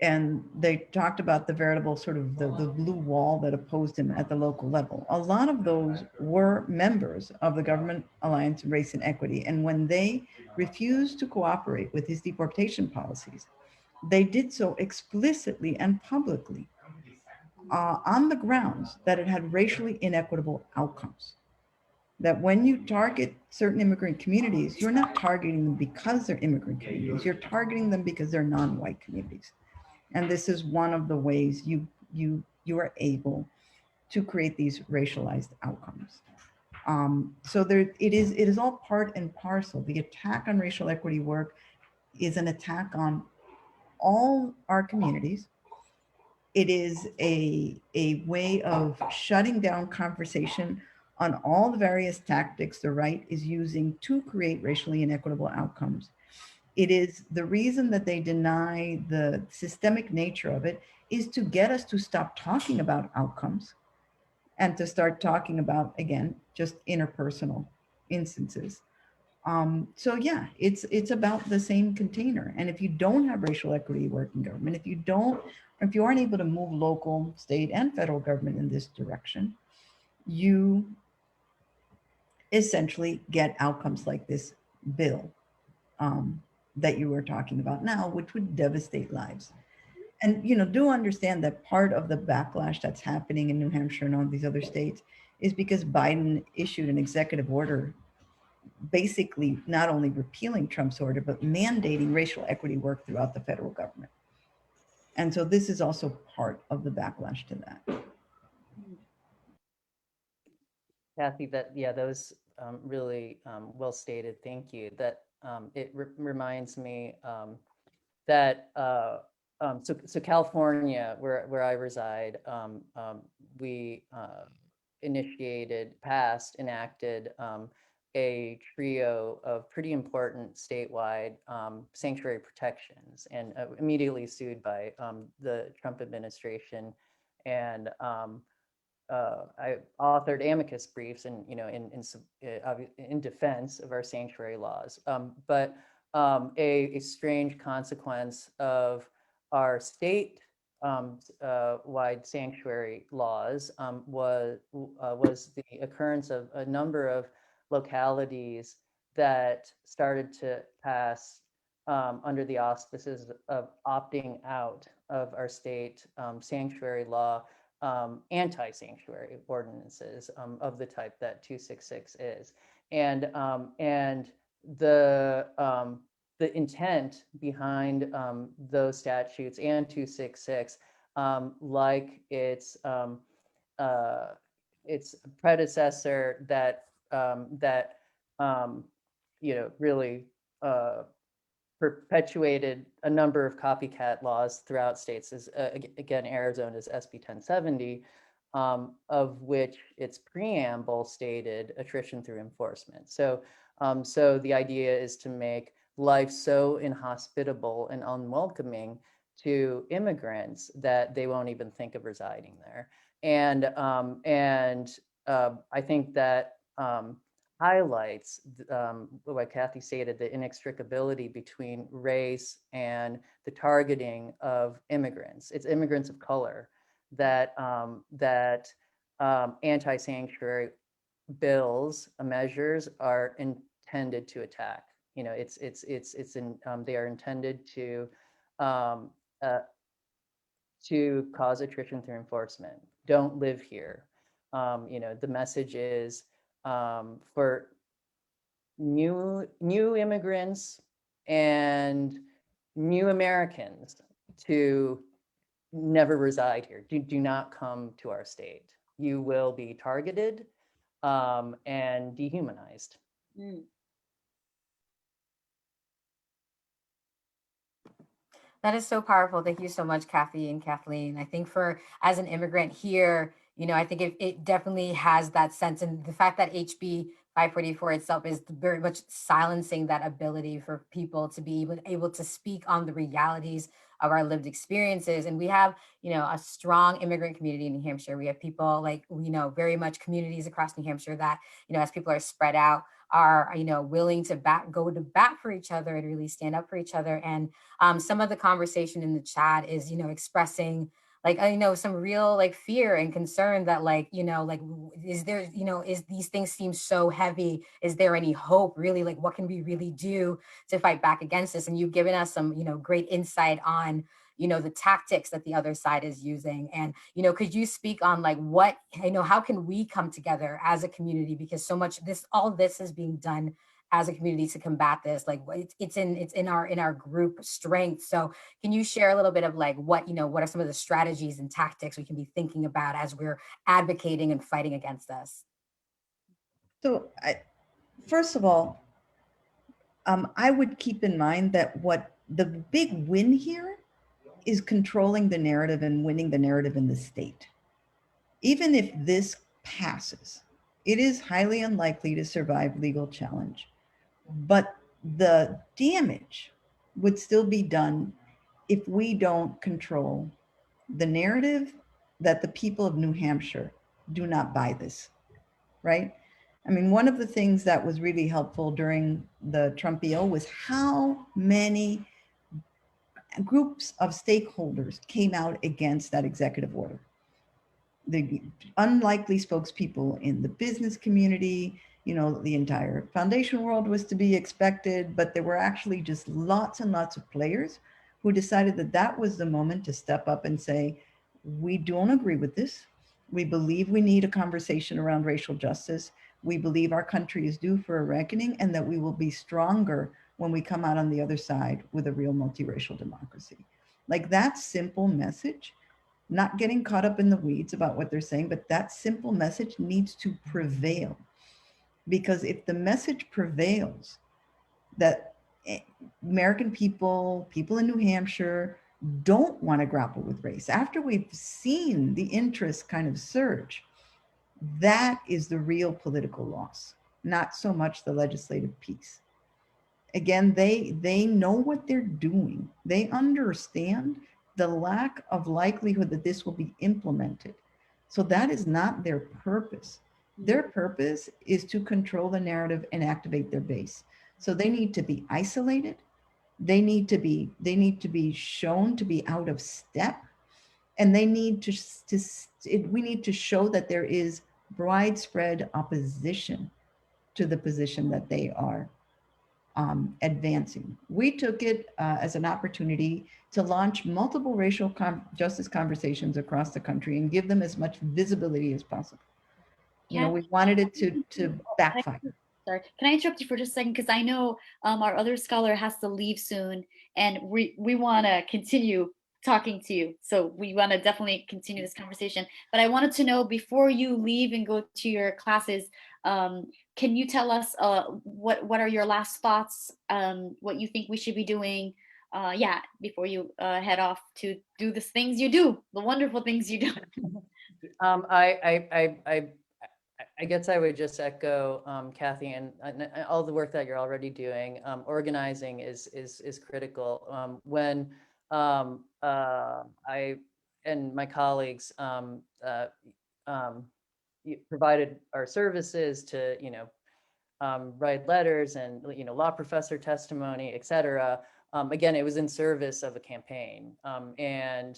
and they talked about the veritable sort of the blue wall that opposed him at the local level, a lot of those were members of the Government Alliance on Race and Equity. And when they refused to cooperate with his deportation policies, they did so explicitly and publicly on the grounds that it had racially inequitable outcomes. That when you target certain immigrant communities, you're not targeting them because they're immigrant communities, you're targeting them because they're non-white communities. And this is one of the ways you are able to create these racialized outcomes. So there, it is all part and parcel. The attack on racial equity work is an attack on all our communities. It is a way of shutting down conversation on all the various tactics the right is using to create racially inequitable outcomes. It is the reason that they deny the systemic nature of it is to get us to stop talking about outcomes and to start talking about, again, just interpersonal instances. So yeah, it's about the same container. And if you don't have racial equity work in government, if you aren't able to move local, state, and federal government in this direction, you essentially get outcomes like this bill that you were talking about now, which would devastate lives. And do understand that part of the backlash that's happening in New Hampshire and all these other states is because Biden issued an executive order basically not only repealing Trump's order, but mandating racial equity work throughout the federal government. And so this is also part of the backlash to that. Kathy, those really well stated. Thank you. That it reminds me that so California, where I reside, we enacted a trio of pretty important statewide sanctuary protections, and immediately sued by the Trump administration. And I authored amicus briefs and in defense of our sanctuary laws. But a strange consequence of our state wide sanctuary laws was the occurrence of a number of localities that started to pass under the auspices of opting out of our state sanctuary law anti-sanctuary ordinances of the type that 266 is. And the intent behind those statutes and 266, like its predecessor that really perpetuated a number of copycat laws throughout states, is again Arizona's SB 1070, of which its preamble stated attrition through enforcement. So the idea is to make life so inhospitable and unwelcoming to immigrants that they won't even think of residing there. And I think that highlights what Kathy stated, the inextricability between race and the targeting of immigrants. It's immigrants of color that anti-sanctuary bills, measures are intended to attack. They are intended to cause attrition through enforcement. Don't live here. The message is for new immigrants and new Americans to never reside here. Do not come to our state. You will be targeted and dehumanized. Mm. That is so powerful. Thank you so much, Kathy and Kathleen. I think as an immigrant here, I think it definitely has that sense. And the fact that HB 544 itself is very much silencing that ability for people to be able to speak on the realities of our lived experiences. And we have, a strong immigrant community in New Hampshire. We have people very much communities across New Hampshire that, as people are spread out, are, willing to go to bat for each other and really stand up for each other. And some of the conversation in the chat is, expressing some real fear and concern that is there, is these things seem so heavy? Is there any hope really? What can we really do to fight back against this? And you've given us some, great insight on, the tactics that the other side is using. And, could you speak on how can we come together as a community? Because all this is being done as a community to combat this? Like it's in our group strength. So can you share a little bit of like what are some of the strategies and tactics we can be thinking about as we're advocating and fighting against this? So first of all, I would keep in mind that what the big win here is controlling the narrative and winning the narrative in the state. Even if this passes, it is highly unlikely to survive legal challenge, but the damage would still be done if we don't control the narrative that the people of New Hampshire do not buy this, right? I mean, one of the things that was really helpful during the Trump EO was how many groups of stakeholders came out against that executive order. The unlikely spokespeople in the business community, the entire foundation world was to be expected, but there were actually just lots and lots of players who decided that that was the moment to step up and say, we don't agree with this. We believe we need a conversation around racial justice. We believe our country is due for a reckoning and that we will be stronger when we come out on the other side with a real multiracial democracy. Like that simple message, not getting caught up in the weeds about what they're saying, but that simple message needs to prevail. Because if the message prevails that American people in New Hampshire don't want to grapple with race, after we've seen the interest kind of surge, that is the real political loss, not so much the legislative piece. Again, they know what they're doing. They understand the lack of likelihood that this will be implemented. So that is not their purpose. Their purpose is to control the narrative and activate their base. So they need to be isolated. They need to be shown to be out of step. And they need we need to show that there is widespread opposition to the position that they are advancing. We took it as an opportunity to launch multiple racial justice conversations across the country and give them as much visibility as possible. We wanted it to backfire. Sorry, can I interrupt you for just a second? Because I know our other scholar has to leave soon, and we want to continue talking to you. So we want to definitely continue this conversation. But I wanted to know, before you leave and go to your classes, can you tell us what are your last thoughts, what you think we should be doing, before you head off to do the things you do, the wonderful things you do? I guess I would just echo Kathy and all the work that you're already doing. Organizing is critical. When I and my colleagues provided our services to write letters and law professor testimony, etc. Again, it was in service of a campaign, and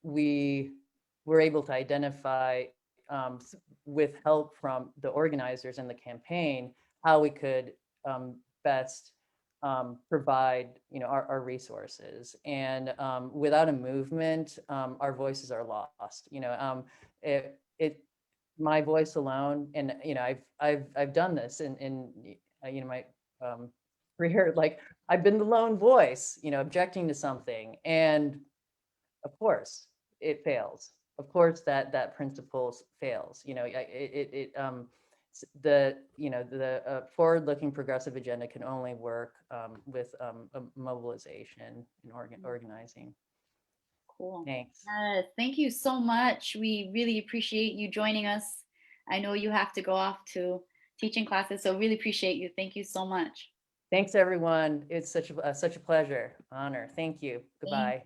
we were able to identify, with help from the organizers in the campaign, how we could best provide our resources. And without a movement, our voices are lost. My voice alone, and I've done this in my career. Like, I've been the lone voice objecting to something, and of course it fails. Of course that principle fails. The forward-looking progressive agenda can only work with mobilization and organizing. Cool. Thanks. Thank you so much. We really appreciate you joining us. I know you have to go off to teaching classes, so really appreciate you. Thank you so much. Thanks, everyone. It's such a pleasure, honor. Thank you. Goodbye.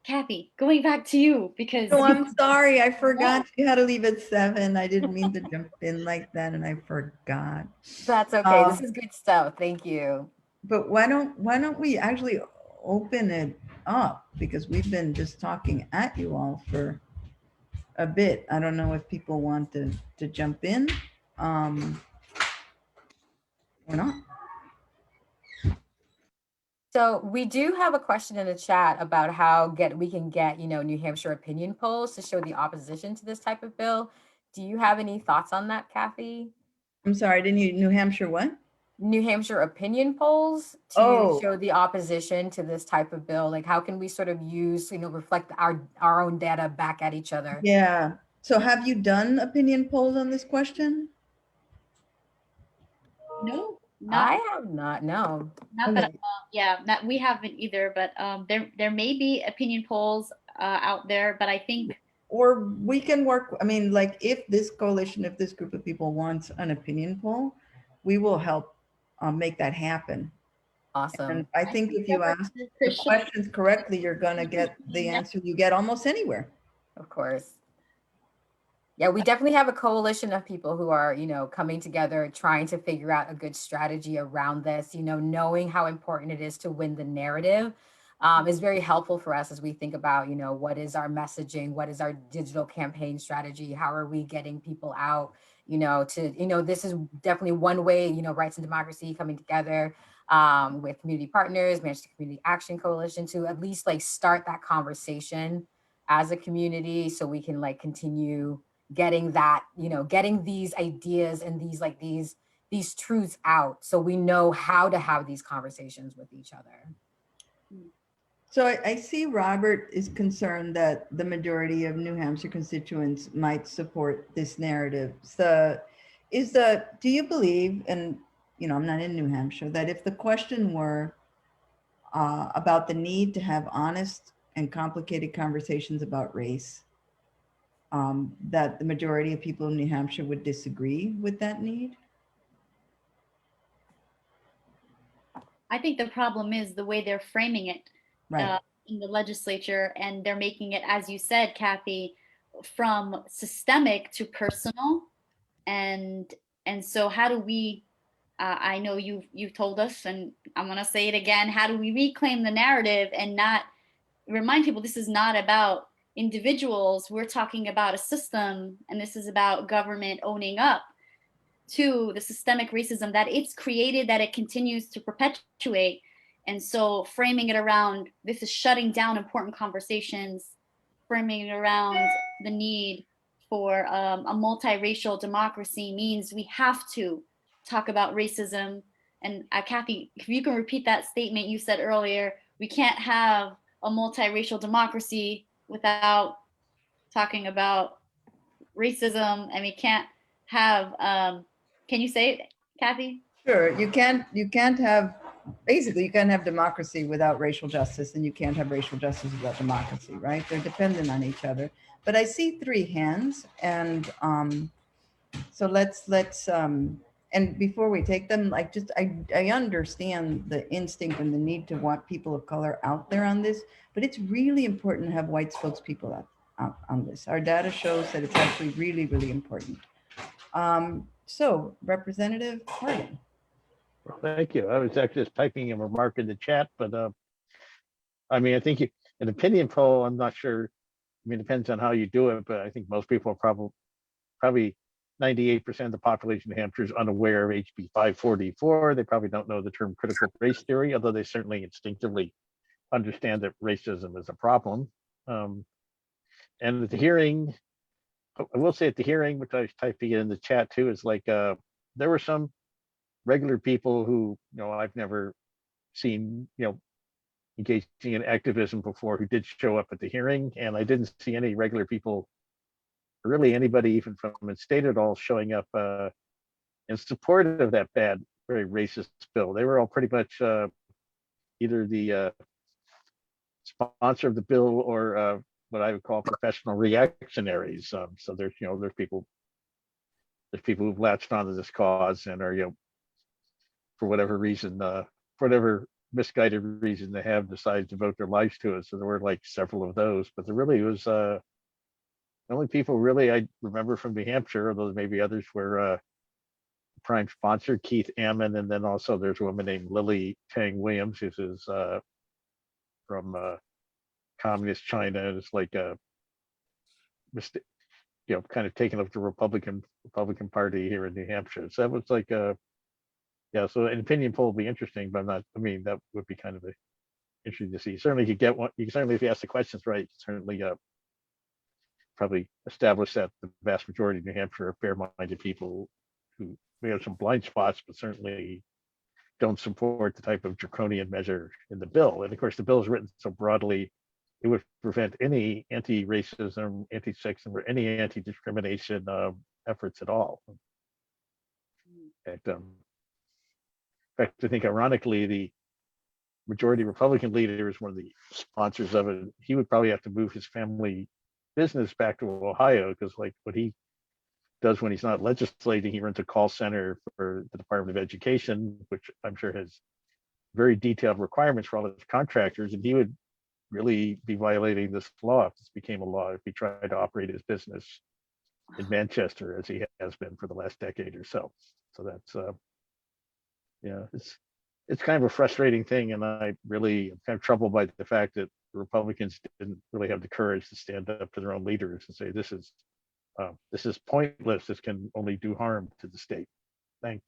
Kathy, going back to you, because Oh, I'm sorry. I forgot you had to leave at 7. I didn't mean to jump in like that, and I forgot. That's okay. This is good stuff. Thank you. But why don't we actually open it up, because we've been just talking at you all for a bit. I don't know if people want to jump in or not. So we do have a question in the chat about how we can get New Hampshire opinion polls to show the opposition to this type of bill. Do you have any thoughts on that, Kathy? I'm sorry, didn't you, New Hampshire what? New Hampshire opinion polls to Oh. show the opposition to this type of bill? Like, how can we sort of use, reflect our own data back at each other? Yeah. So have you done opinion polls on this question? No, I have not, no. not that, Okay. yeah, not, we haven't either, but there may be opinion polls out there, but I think Or we can work, I mean, like if this coalition, if this group of people wants an opinion poll, we will help make that happen. Awesome. And I think if you ask the questions correctly, you're going to get the answer you get almost anywhere. Of course. Yeah, we definitely have a coalition of people who are, coming together, trying to figure out a good strategy around this, knowing how important it is to win the narrative is very helpful for us as we think about, what is our messaging, what is our digital campaign strategy, how are we getting people out, this is definitely one way, Rights and Democracy coming together with community partners, Manchester Community Action Coalition to at least like start that conversation as a community so we can like continue getting that, getting these ideas and these truths out so we know how to have these conversations with each other. So I see Robert is concerned that the majority of New Hampshire constituents might support this narrative. So do you believe, and I'm not in New Hampshire, that if the question were about the need to have honest and complicated conversations about race, that the majority of people in New Hampshire would disagree with that need? I think the problem is the way they're framing it Right. in the legislature, and they're making it, as you said, Kathy, from systemic to personal, and so how do we? I know you've told us, and I'm gonna say it again. How do we reclaim the narrative and not remind people this is not about individuals? We're talking about a system, and this is about government owning up to the systemic racism that it's created, that it continues to perpetuate. And so framing it around this is shutting down important conversations, framing it around the need for a multiracial democracy means we have to talk about racism. And Kathy, if you can repeat that statement you said earlier, we can't have a multiracial democracy without talking about racism, and we can't have can you say it, Kathy? Sure. You can't have, basically you can't have democracy without racial justice, and you can't have racial justice without democracy, right? They're dependent on each other. But I see 3 hands, and so let's and before we take them, like I understand the instinct and the need to want people of color out there on this, but it's really important to have white spokespeople out on this. Our data shows that it's actually really, really important. So Representative Harding. Well, thank you. I was actually just typing a remark in the chat, but I mean, I think an opinion poll, I'm not sure. I mean, it depends on how you do it, but I think most people are probably 98% of the population of Hampshire is unaware of HB544. They probably don't know the term critical race theory, although they certainly instinctively understand that racism is a problem. And at the hearing, I will say at the hearing, which I was typing in the chat too, is like there were some regular people who, I've never seen, engaging in activism before, who did show up at the hearing, and I didn't see any regular people, or really anybody even from the state at all, showing up in support of that bad, very racist bill. They were all pretty much either the sponsor of the bill or what I would call professional reactionaries. So there's people who've latched onto this cause and are, for whatever reason, for whatever misguided reason they have, decided to devote their lives to it. So there were like several of those, but there really was the only people really I remember from New Hampshire, although maybe others were prime sponsor Keith Ammon, and then also there's a woman named Lily Tang Williams, who is from communist China, and it's like a kind of taking up the Republican Party here in New Hampshire. So that was like yeah, so an opinion poll would be interesting, but that would be kind of interesting to see. Certainly you get one, you can certainly, if you ask the questions right, you can certainly probably established that the vast majority of New Hampshire are fair-minded people who may have some blind spots, but certainly don't support the type of draconian measure in the bill. And of course, the bill is written so broadly, it would prevent any anti-racism, anti-sexism, or any anti-discrimination efforts at all. In fact, I think ironically, the majority Republican leader is one of the sponsors of it. He would probably have to move his family business back to Ohio, because like what he does when he's not legislating, he runs a call center for the Department of Education, which I'm sure has very detailed requirements for all its contractors, and he would really be violating this law if this became a law, if he tried to operate his business in Manchester as he has been for the last decade or so. So that's yeah, it's kind of a frustrating thing, and I really am kind of troubled by the fact that the Republicans didn't really have the courage to stand up to their own leaders and say this is pointless. This can only do harm to the state. Thanks.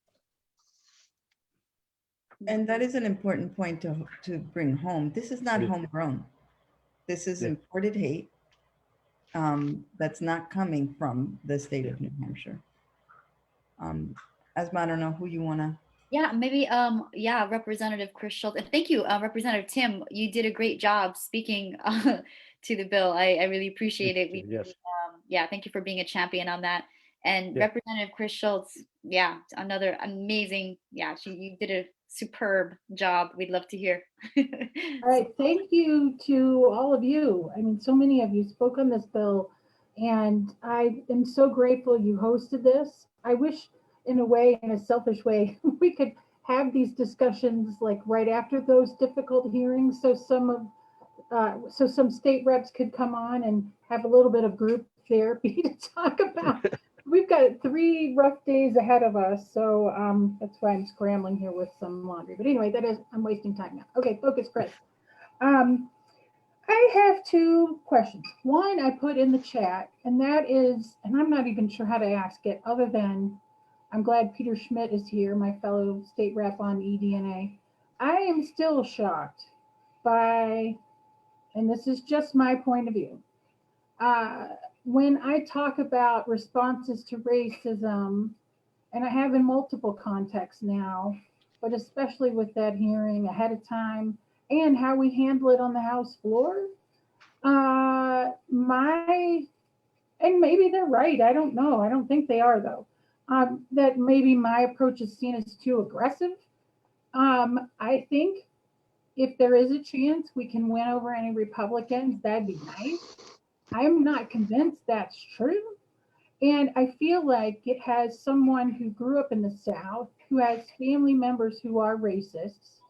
And that is an important point to bring home. This is not Yeah. homegrown. This is Yeah. imported hate that's not coming from the state of New Hampshire. Asma, I don't know who you want to. Yeah, maybe, yeah, Representative Chris Schultz. And thank you, Representative Tim. You did a great job speaking to the bill. I really appreciate it. Yes. Yeah, thank you for being a champion on that. And Yeah. Representative Chris Schultz, yeah, another amazing, yeah, you did a superb job. We'd love to hear. All right, thank you to all of you. I mean, so many of you spoke on this bill, and I am so grateful you hosted this. I wish, in a way, in a selfish way, we could have these discussions like right after those difficult hearings, so some state reps could come on and have a little bit of group therapy to talk about. We've got 3 rough days ahead of us, so that's why I'm scrambling here with some laundry. But anyway, I'm wasting time now. Okay, focus, Chris. I have 2 questions. One I put in the chat, and that is, and I'm not even sure how to ask it other than I'm glad Peter Schmidt is here, my fellow state rep on eDNA. I am still shocked by, and this is just my point of view, when I talk about responses to racism, and I have in multiple contexts now, but especially with that hearing ahead of time and how we handle it on the House floor, and maybe they're right, I don't know, I don't think they are though, that maybe my approach is seen as too aggressive. I think if there is a chance we can win over any Republicans, that'd be nice. I'm not convinced that's true. And I feel like it has someone who grew up in the South, who has family members who are racists.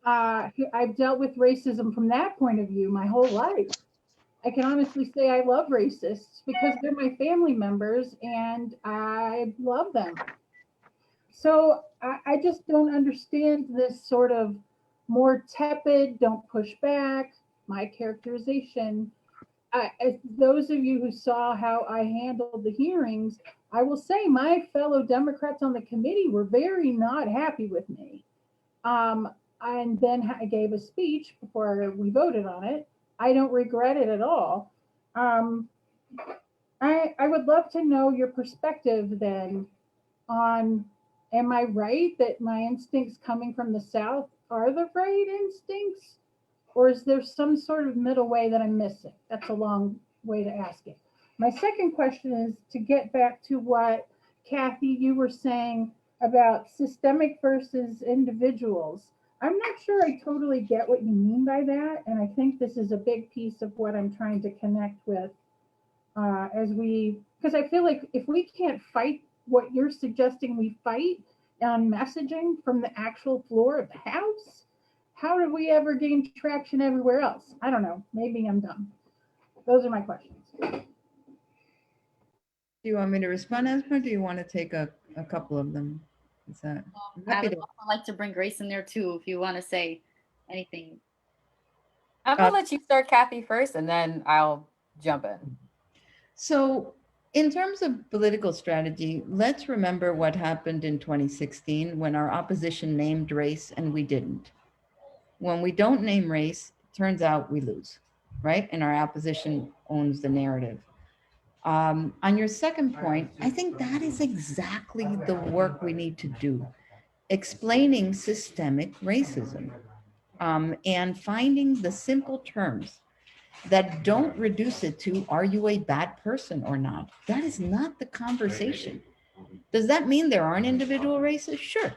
I've dealt with racism from that point of view my whole life. I can honestly say I love racists because they're my family members and I love them. So I just don't understand this sort of more tepid, don't push back, my characterization. As those of you who saw how I handled the hearings, I will say my fellow Democrats on the committee were very not happy with me. And then I gave a speech before we voted on it. I don't regret it at all. I would love to know your perspective then on, am I right that my instincts coming from the South are the right instincts? Or is there some sort of middle way that I'm missing? That's a long way to ask it. My second question is to get back to what, Kathy, you were saying about systemic versus individuals. I'm not sure I totally get what you mean by that. And I think this is a big piece of what I'm trying to connect with because I feel like if we can't fight what you're suggesting we fight on messaging from the actual floor of the House, how do we ever gain traction everywhere else? I don't know. Maybe I'm dumb. Those are my questions. Do you want me to respond, Asma, or do you want to take a couple of them? Is that? I would also like to bring Grace in there too, if you want to say anything. I'm gonna let you start, Kathy, first, and then I'll jump in. So in terms of political strategy, let's remember what happened in 2016 when our opposition named race and we didn't. When we don't name race, it turns out we lose, right? And our opposition owns the narrative. On your second point, I think that is exactly the work we need to do, explaining systemic racism, and finding the simple terms that don't reduce it to, are you a bad person or not? That is not the conversation. Does that mean there aren't individual races? Sure.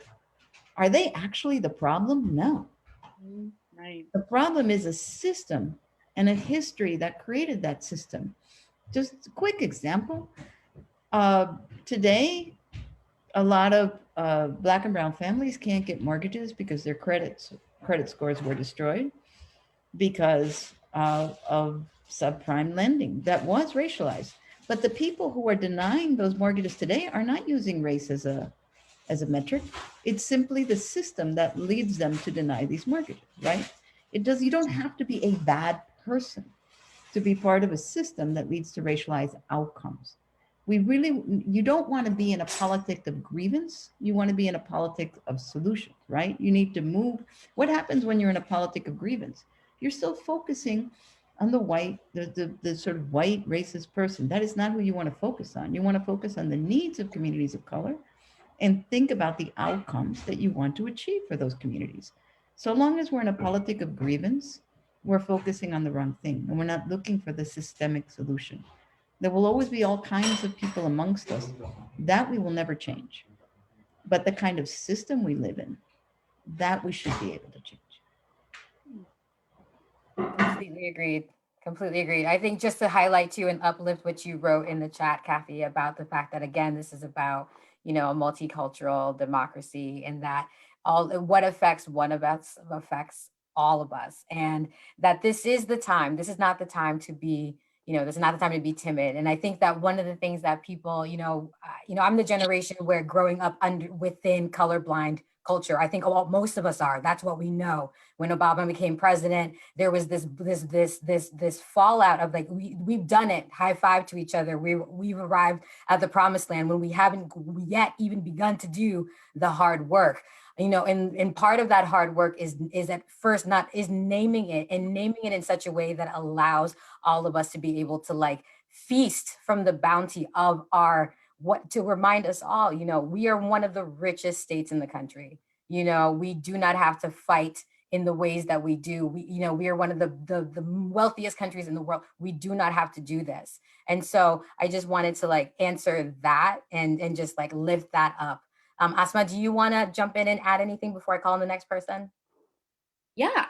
Are they actually the problem? No. Right. The problem is a system and a history that created that system. Just a quick example. Today, a lot of Black and brown families can't get mortgages because their credit scores were destroyed because of subprime lending that was racialized. But the people who are denying those mortgages today are not using race as a metric. It's simply the system that leads them to deny these mortgages, right? You don't have to be a bad person to be part of a system that leads to racialized outcomes. You don't want to be in a politics of grievance. You want to be in a politics of solutions, right? You need to move. What happens when you're in a politic of grievance? You're still focusing on the sort of white racist person. That is not who you want to focus on. You want to focus on the needs of communities of color and think about the outcomes that you want to achieve for those communities. So long as we're in a politic of grievance, we're focusing on the wrong thing and we're not looking for the systemic solution. There will always be all kinds of people amongst us that we will never change. But the kind of system we live in, that we should be able to change. Completely agreed. Completely agreed. I think just to highlight too and uplift what you wrote in the chat, Kathy, about the fact that, again, this is about, a multicultural democracy, and that what affects one of us affects all of us. And that this is not the time to be, this is not the time to be timid. And I think that one of the things that people, I'm the generation where growing up within colorblind culture, I think most of us are. That's what we know. When Obama became president, there was this fallout of like, we've done it. High five to each other. We've arrived at the promised land when we haven't yet even begun to do the hard work. And part of that hard work is at first naming it in such a way that allows all of us to be able to like feast from the bounty of to remind us all, we are one of the richest states in the country. We do not have to fight in the ways that we do. We are one of the wealthiest countries in the world. We do not have to do this. And so I just wanted to like answer that and just like lift that up. Asma, do you want to jump in and add anything before I call on the next person? Yeah,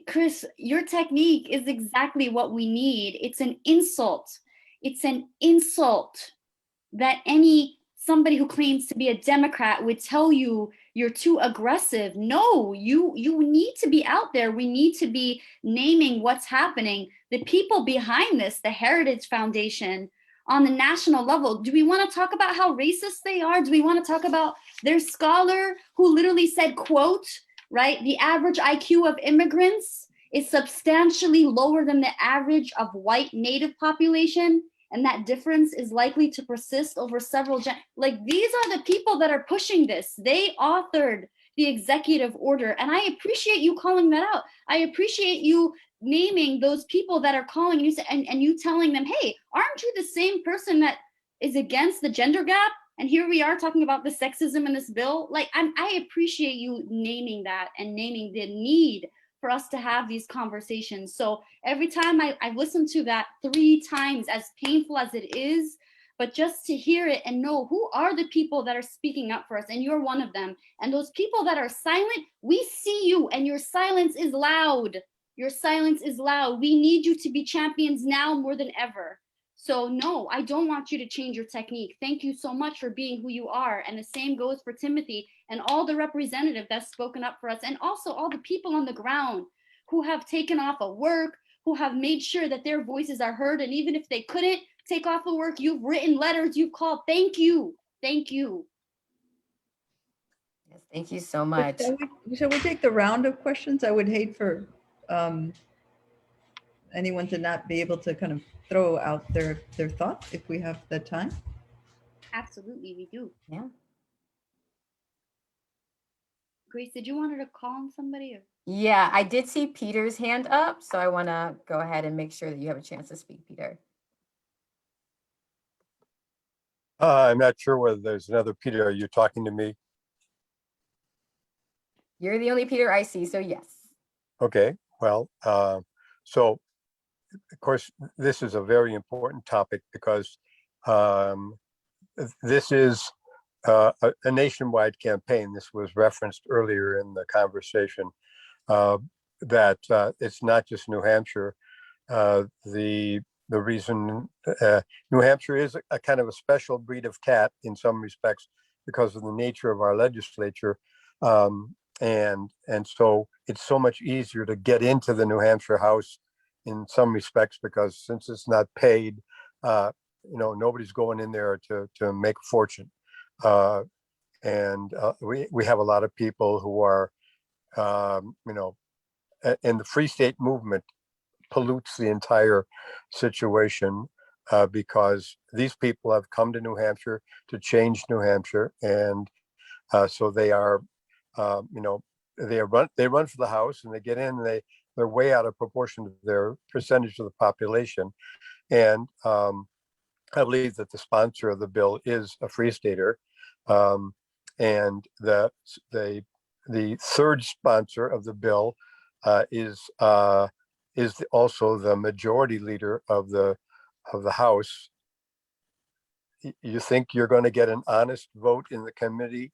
Chris, your technique is exactly what we need. It's an insult. It's an insult that somebody who claims to be a Democrat would tell you you're too aggressive. No, you need to be out there. We need to be naming what's happening. The people behind this, the Heritage Foundation on the national level, do we want to talk about how racist they are? Do we want to talk about their scholar who literally said, quote, right, the average IQ of immigrants is substantially lower than the average of white native population? And that difference is likely to persist over several like, these are the people that are pushing this. They authored the executive order. And I appreciate you calling that out. I appreciate you naming those people that are calling you and you telling them, hey, aren't you the same person that is against the gender gap? And here we are talking about the sexism in this bill. Like, I appreciate you naming that and naming the need for us to have these conversations. So every time I've listened to that 3 times, as painful as it is, but just to hear it and know who are the people that are speaking up for us, and you're one of them. And those people that are silent, we see you, and your silence is loud. Your silence is loud. We need you to be champions now more than ever. So no, I don't want you to change your technique. Thank you so much for being who you are. And the same goes for Timothy and all the representatives that's spoken up for us, and also all the people on the ground who have taken off of work, who have made sure that their voices are heard. And even if they couldn't take off of work, you've written letters, you've called. Thank you. Thank you. Yes, thank you so much. Shall we take the round of questions? I would hate for anyone to not be able to kind of throw out their thoughts if we have the time. Absolutely, we do. Yeah. Grace, did you want her to call on somebody? Or? Yeah, I did see Peter's hand up, so I want to go ahead and make sure that you have a chance to speak, Peter. I'm not sure whether there's another Peter. Are you talking to me? You're the only Peter I see, so yes. Okay, well, so of course, this is a very important topic because um, this is a nationwide campaign. This was referenced earlier in the conversation, uh, that it's not just New Hampshire. The reason New Hampshire is a kind of a special breed of cat in some respects because of the nature of our legislature, and so it's so much easier to get into the New Hampshire House in some respects because since it's not paid, nobody's going in there to make a fortune, and we have a lot of people who are and the Free State movement pollutes the entire situation because these people have come to New Hampshire to change New Hampshire, and so they are, they run for the House and they get in. They're way out of proportion to their percentage of the population, and I believe that the sponsor of the bill is a Free Stater, and the third sponsor of the bill is also the majority leader of the House. You think you're going to get an honest vote in the committee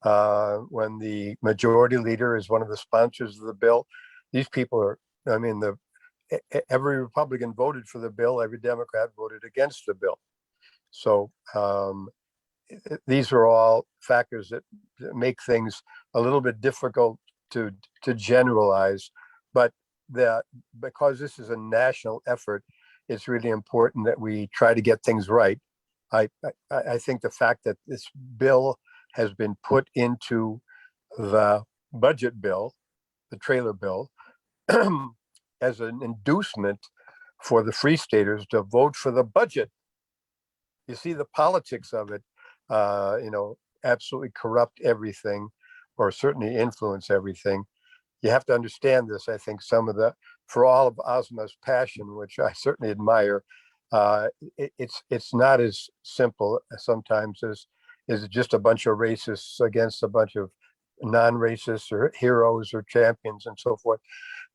when the majority leader is one of the sponsors of the bill? These people are, I mean, every Republican voted for the bill, every Democrat voted against the bill. So these are all factors that make things a little bit difficult to generalize, but because this is a national effort, it's really important that we try to get things right. I think the fact that this bill has been put into the budget bill, the trailer bill, as an inducement for the Free Staters to vote for the budget. You see the politics of it, absolutely corrupt everything, or certainly influence everything. You have to understand this. I think for all of Ozma's passion, which I certainly admire, it's not as simple sometimes as is just a bunch of racists against a bunch of non-racists or heroes or champions and so forth.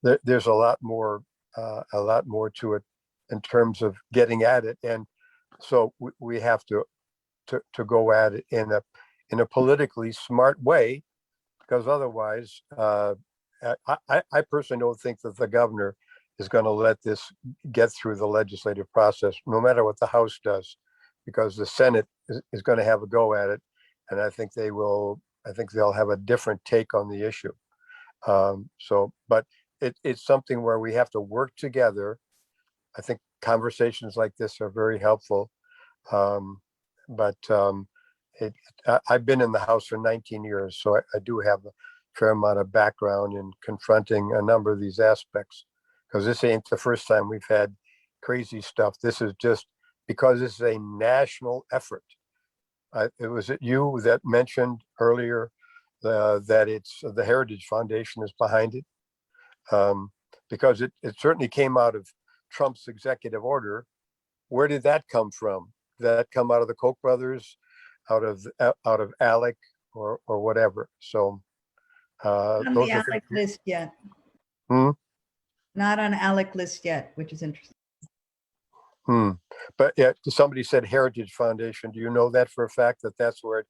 There's a lot more to it in terms of getting at it, and so we have to go at it in a politically smart way, because otherwise, I personally don't think that the governor is going to let this get through the legislative process, no matter what the House does, because the Senate is going to have a go at it, and I think they will. I think they'll have a different take on the issue. But it's something where we have to work together. I think conversations like this are very helpful. I've been in the House for 19 years, so I do have a fair amount of background in confronting a number of these aspects, because this ain't the first time we've had crazy stuff. This is just because this is a national effort. It was you that mentioned earlier that it's the Heritage Foundation is behind it, because it certainly came out of Trump's executive order. Where did that come from? Did that come out of the Koch brothers, out of Alec, or whatever? So On those the are ALEC list yet. Hmm? Not on ALEC list yet, which is interesting. But yeah, somebody said Heritage Foundation. Do you know that for a fact that's where it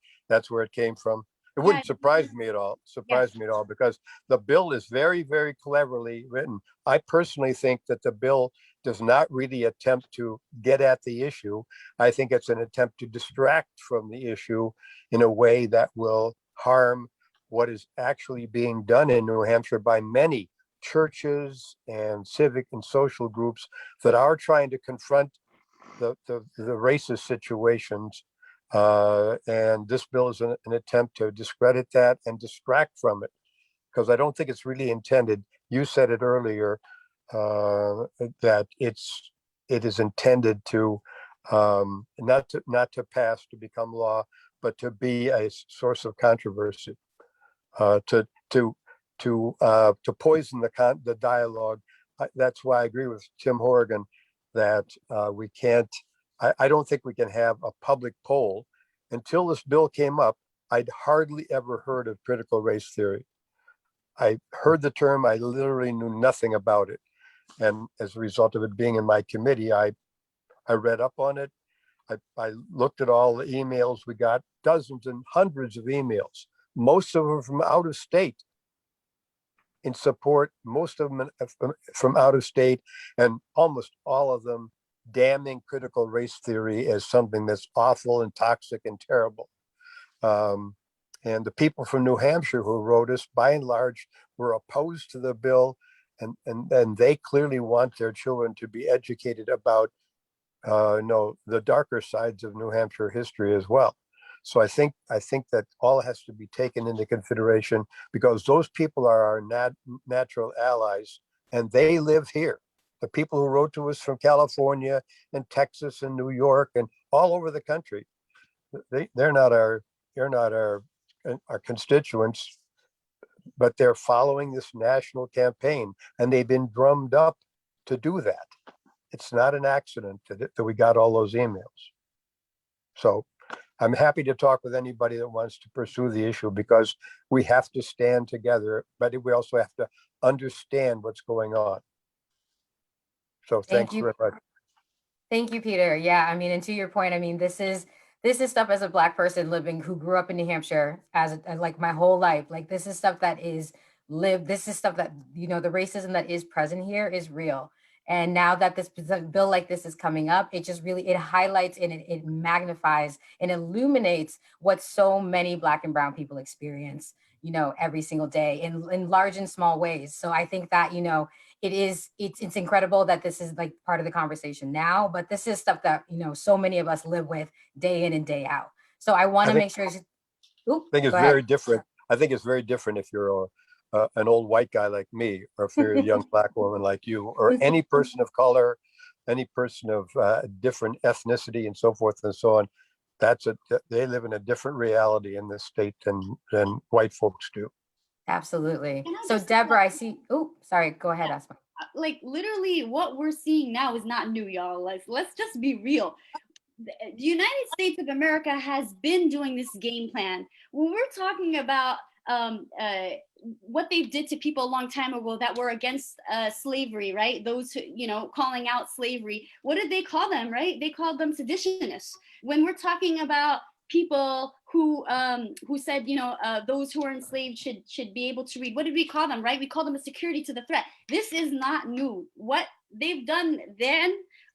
came from? It wouldn't surprise me at all. Because the bill is very, very cleverly written. I personally think that the bill does not really attempt to get at the issue. I think it's an attempt to distract from the issue in a way that will harm what is actually being done in New Hampshire by many churches and civic and social groups that are trying to confront the racist situations. And this bill is an attempt to discredit that and distract from it, because I don't think it's really intended. You said it earlier, that it is intended to not to pass, to become law, but to be a source of controversy, to poison the dialogue. That's why I agree with Tim Horrigan that we can't I don't think we can have a public poll. Until this bill came up, I'd hardly ever heard of critical race theory. I heard the term, I literally knew nothing about it. And as a result of it being in my committee, I read up on it. I looked at all the emails we got, dozens and hundreds of emails, most of them from out of state in support, most of them from out of state, and almost all of them damning critical race theory as something that's awful and toxic and terrible. And the people from New Hampshire who wrote us, by and large, were opposed to the bill, and they clearly want their children to be educated about the darker sides of New Hampshire history as well. So I think that all has to be taken into consideration, because those people are our natural allies, and they live here. The people who wrote to us from California and Texas and New York and all over the country, they're not our constituents, but they're following this national campaign, and they've been drummed up to do that. It's not an accident that we got all those emails. So I'm happy to talk with anybody that wants to pursue the issue, because we have to stand together, but we also have to understand what's going on. So thanks very much. Thank you, Peter. Yeah, I mean, and to your point, I mean, this is stuff as a Black person living, who grew up in New Hampshire as like my whole life. Like, this is stuff that is lived. This is stuff that, the racism that is present here is real. And now that this bill like this is coming up, it just really, it highlights and it magnifies and illuminates what so many Black and brown people experience, every single day in large and small ways. So I think that, it's incredible that this is like part of the conversation now, but this is stuff that, so many of us live with day in and day out. So I want to make sure. I think it's very different. I think it's very different if you're an old white guy like me, or if you're a young Black woman like you, or any person of color, any person of different ethnicity and so forth and so on. They live in a different reality in this state than white folks do. Absolutely. So Deborah, I see. Oh, sorry. Go ahead, Asma. Like, literally what we're seeing now is not new, y'all. Let's just be real. The United States of America has been doing this game plan. When we're talking about what they did to people a long time ago that were against slavery, right? Those who, calling out slavery. What did they call them, right? They called them seditionists. When we're talking about people who said, those who are enslaved should be able to read, what did we call them, right? We call them a security to the threat. This is not new. What they've done then,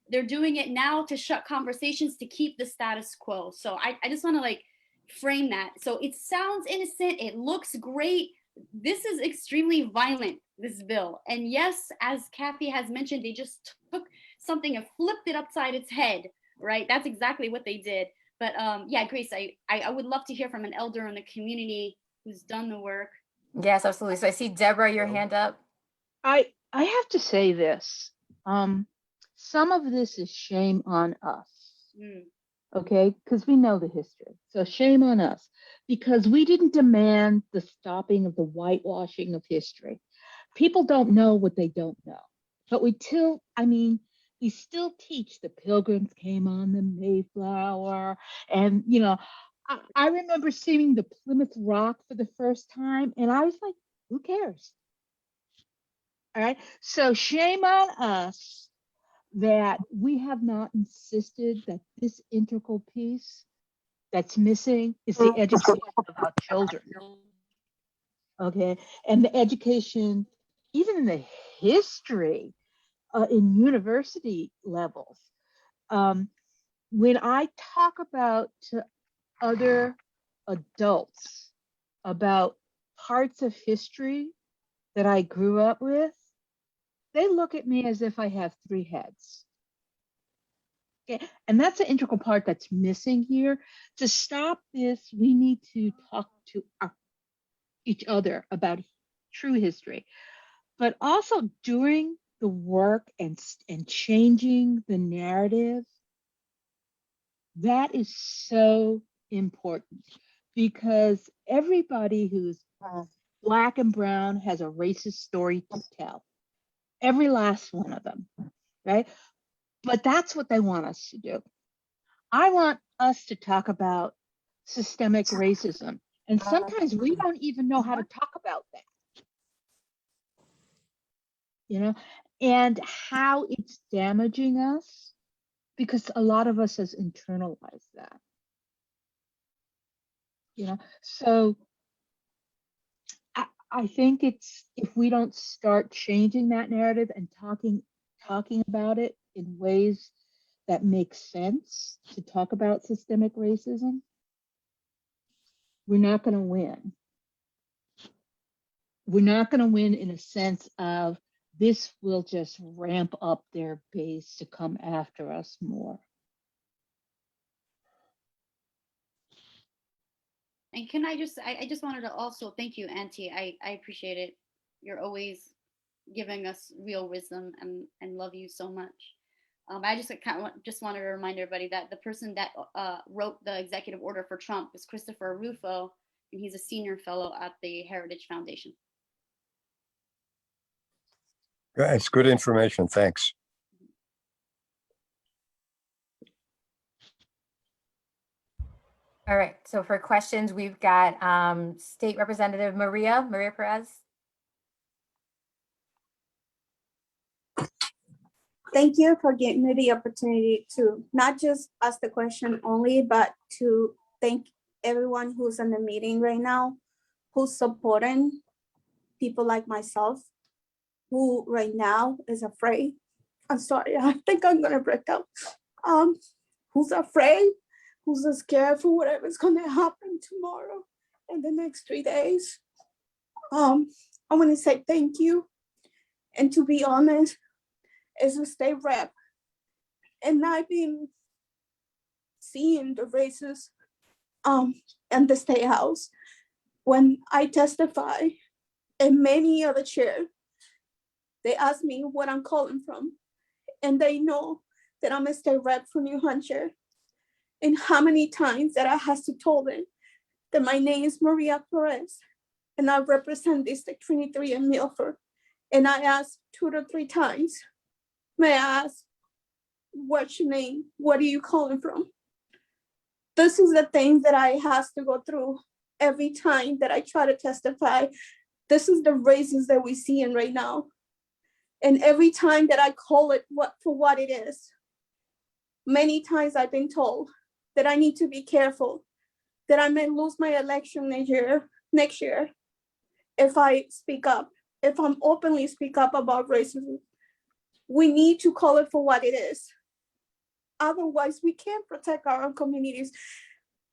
they're doing it now to shut conversations, to keep the status quo. So I just want to frame that. So it sounds innocent, it looks great. This is extremely violent, this bill. And yes, as Kathy has mentioned, they just took something and flipped it upside its head, right? That's exactly what they did. But yeah, Grace, I would love to hear from an elder in the community who's done the work. Yes, absolutely. So I see Deborah, your hand up. I have to say this. Some of this is shame on us. Okay, because we know the history. So shame on us, because we didn't demand the stopping of the whitewashing of history. People don't know what they don't know. But we still teach the Pilgrims came on the Mayflower. And, I remember seeing the Plymouth Rock for the first time, and I was like, who cares? All right. So shame on us that we have not insisted that this integral piece that's missing is the education of our children. Okay. And the education, even in the history in university levels. When I talk about to other adults about parts of history that I grew up with, they look at me as if I have three heads. Okay. And that's an integral part that's missing here. To stop this, we need to talk to each other about true history, but also doing the work and changing the narrative. That is so important, because everybody who's Black and brown has a racist story to tell. Every last one of them, right? But that's what they want us to do. I want us to talk about systemic racism. And sometimes we don't even know how to talk about that, you know, and how it's damaging us, because a lot of us has internalized that, you know. So I think it's, if we don't start changing that narrative and talking about it in ways that make sense to talk about systemic racism, we're not going to win. We're not going to win in a sense of this will just ramp up their base to come after us more. And can I just wanted to also thank you, Auntie. I appreciate it. You're always giving us real wisdom, and love you so much. I just wanted to remind everybody that the person that wrote the executive order for Trump is Christopher Rufo, and he's a senior fellow at the Heritage Foundation. It's good information. Thanks. All right, so for questions, we've got State Representative Maria Perez. Thank you for giving me the opportunity to not just ask the question only, but to thank everyone who's in the meeting right now, who's supporting people like myself, who right now is afraid. I'm sorry, I think I'm gonna break down. Who's afraid, who's scared for whatever's gonna happen tomorrow in the next 3 days. I wanna say thank you. And to be honest, as a state rep, and I've been seeing the races in the state house when I testify, and many other chairs, they ask me what I'm calling from, and they know that I'm a state rep for New Hampshire, and how many times that I have to tell them that my name is Maria Perez, and I represent District 23 in Milford, and I ask 2 to 3 times, may I ask, what's your name? What are you calling from? This is the thing that I have to go through every time that I try to testify. This is the racism that we see in right now. And every time that I call it for what it is, many times I've been told that I need to be careful, that I may lose my election next year if I speak up, if I'm openly speak up about racism. We need to call it for what it is. Otherwise, we can't protect our own communities.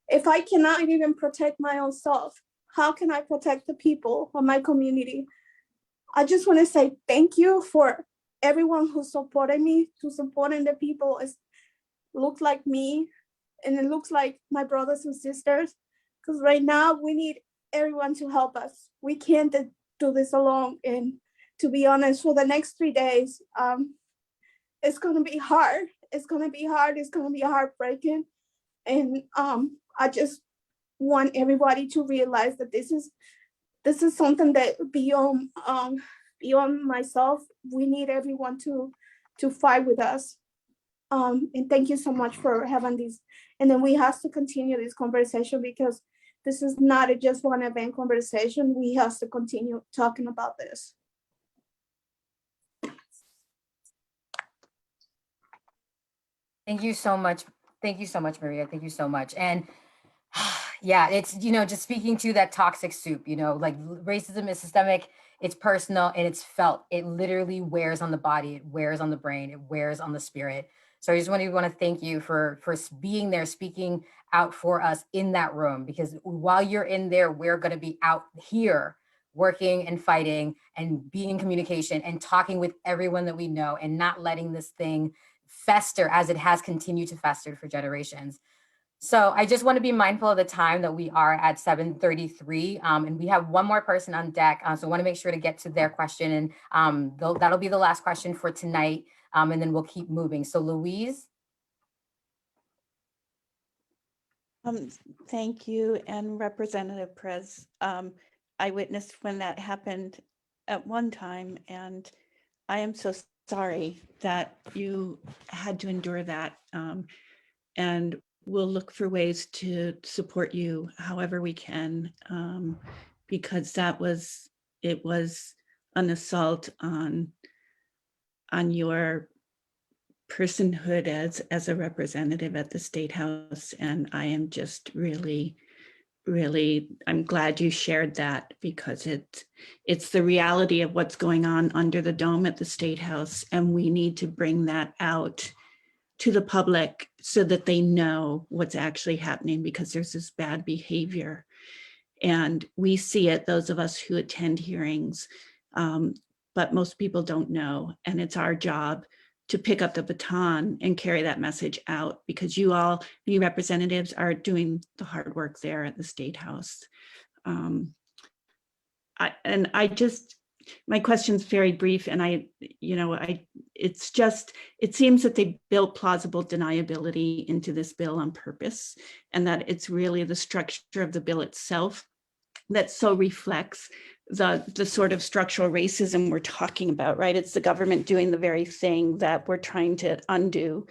If I cannot even protect my own self, how can I protect the people of my community? I just want to say thank you for everyone who supported me, to supporting the people as look like me, and it looks like my brothers and sisters, because right now we need everyone to help us. We can't do this alone. And to be honest, for the next 3 days, it's going to be hard. It's going to be hard. It's going to be heartbreaking. And I just want everybody to realize that this is something that beyond myself, we need everyone to fight with us. And thank you so much for having this. And then we have to continue this conversation, because this is not just one event conversation. We have to continue talking about this. Thank you so much. Thank you so much, Maria. Thank you so much. And yeah, it's, just speaking to that toxic soup, like racism is systemic, it's personal, and it's felt. It literally wears on the body, it wears on the brain, it wears on the spirit. So I just want to thank you for being there, speaking out for us in that room, because while you're in there, we're going to be out here working and fighting and being in communication and talking with everyone that we know, and not letting this thing fester as it has continued to fester for generations. So I just want to be mindful of the time that we are at 7:33, and we have one more person on deck. So I want to make sure to get to their question, and that'll be the last question for tonight, and then we'll keep moving. So Louise. Thank you, and Representative Perez. I witnessed when that happened at one time, and I am so sorry that you had to endure that. And we'll look for ways to support you however we can, because it was an assault on your personhood as a representative at the State House. And I am just really, I'm glad you shared that, because it's the reality of what's going on under the dome at the State House. And we need to bring that out to the public so that they know what's actually happening, because there's this bad behavior. And we see it, those of us who attend hearings, but most people don't know. And it's our job to pick up the baton and carry that message out, because you representatives are doing the hard work there at the State House. My question's very brief, and it seems that they built plausible deniability into this bill on purpose, and that it's really the structure of the bill itself that so reflects the sort of structural racism we're talking about, right? It's the government doing the very thing that we're trying to undo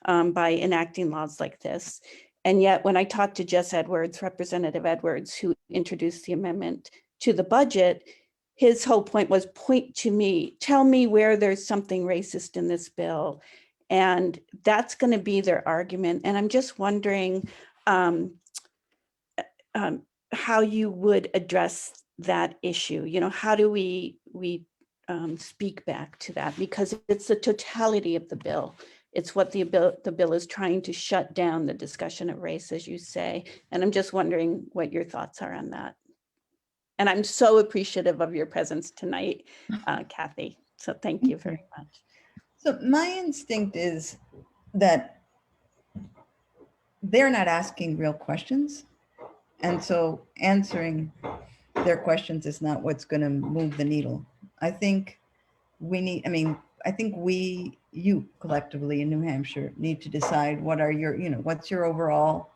by enacting laws like this. And yet, when I talked to Jess Edwards, Representative Edwards, who introduced the amendment to the budget, his whole point was, point to me, tell me where there's something racist in this bill. And that's going to be their argument. And I'm just wondering how you would address that issue. How do we speak back to that? Because it's the totality of the bill. It's what the bill is trying to shut down, the discussion of race, as you say. And I'm just wondering what your thoughts are on that. And I'm so appreciative of your presence tonight, Kathy. So thank you very much. So my instinct is that they're not asking real questions. And so answering their questions is not what's going to move the needle. I think you collectively in New Hampshire need to decide what are your, what's your overall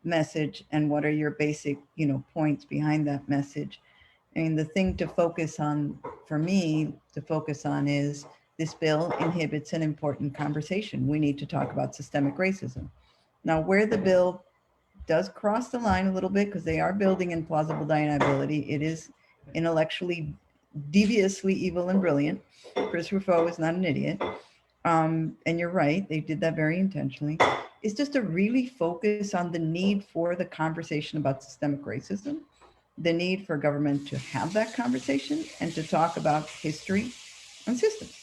message and what are your basic, points behind that message. I mean, the thing to focus on, for me, is this bill inhibits an important conversation. We need to talk about systemic racism. Now, where the bill does cross the line a little bit, because they are building in plausible deniability, it is intellectually deviously evil and brilliant. Chris Ruffo is not an idiot. And you're right, they did that very intentionally. It's just to really focus on the need for the conversation about systemic racism, the need for government to have that conversation and to talk about history and systems.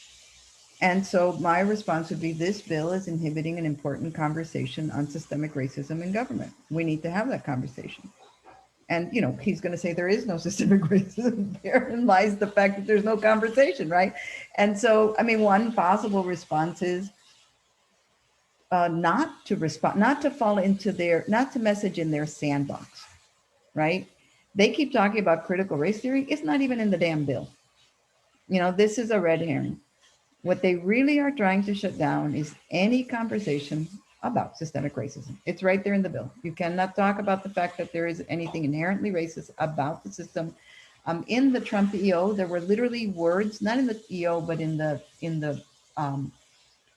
And so my response would be, this bill is inhibiting an important conversation on systemic racism in government. We need to have that conversation. And, he's going to say there is no systemic racism. Therein lies the fact that there's no conversation, right? And so, one possible response is not to message in their sandbox, right? They keep talking about critical race theory. It's not even in the damn bill. This is a red herring. What they really are trying to shut down is any conversation about systemic racism. It's right there in the bill. You cannot talk about the fact that there is anything inherently racist about the system. In the Trump EO, there were literally words, not in the EO, but in the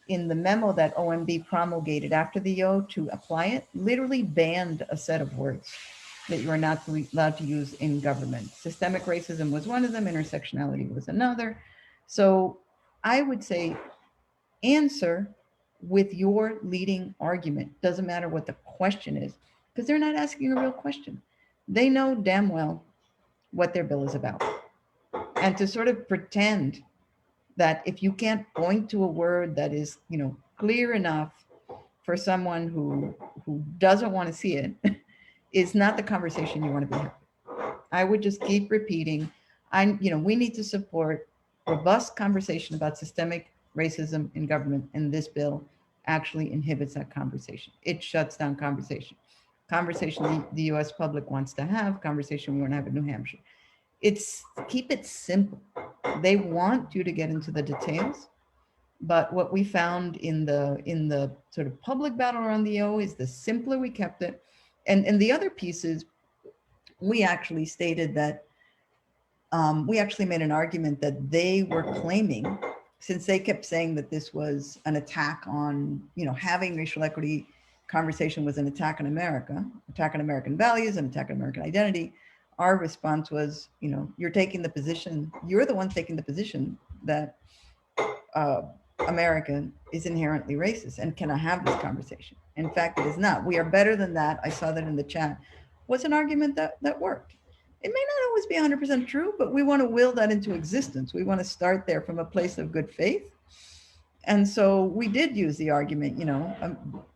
memo that OMB promulgated after the EO to apply it, literally banned a set of words that you are not allowed to use in government. Systemic racism was one of them, intersectionality was another. So I would say answer with your leading argument. Doesn't matter what the question is, because they're not asking a real question. They know damn well what their bill is about. And to sort of pretend that if you can't point to a word that is, clear enough for someone who doesn't want to see it, is not the conversation you want to be having. I would just keep repeating, we need to support robust conversation about systemic racism in government, and this bill actually inhibits that conversation. It shuts down conversation the U.S. public wants to have, conversation we want to have in New Hampshire. Keep it simple. They want you to get into the details, but what we found in the sort of public battle around the EO is the simpler we kept it. And the other piece is, we actually stated that we actually made an argument that they were claiming, since they kept saying that this was an attack on, having racial equity conversation was an attack on America, attack on American values, and attack on American identity, our response was, you know, you're taking the position, you're the one taking the position that America is inherently racist, and can I have this conversation? In fact, it is not. We are better than that. I saw that in the chat. Was an argument that worked. It may not always be 100% true, but we want to will that into existence. We want to start there from a place of good faith. And so we did use the argument, you know,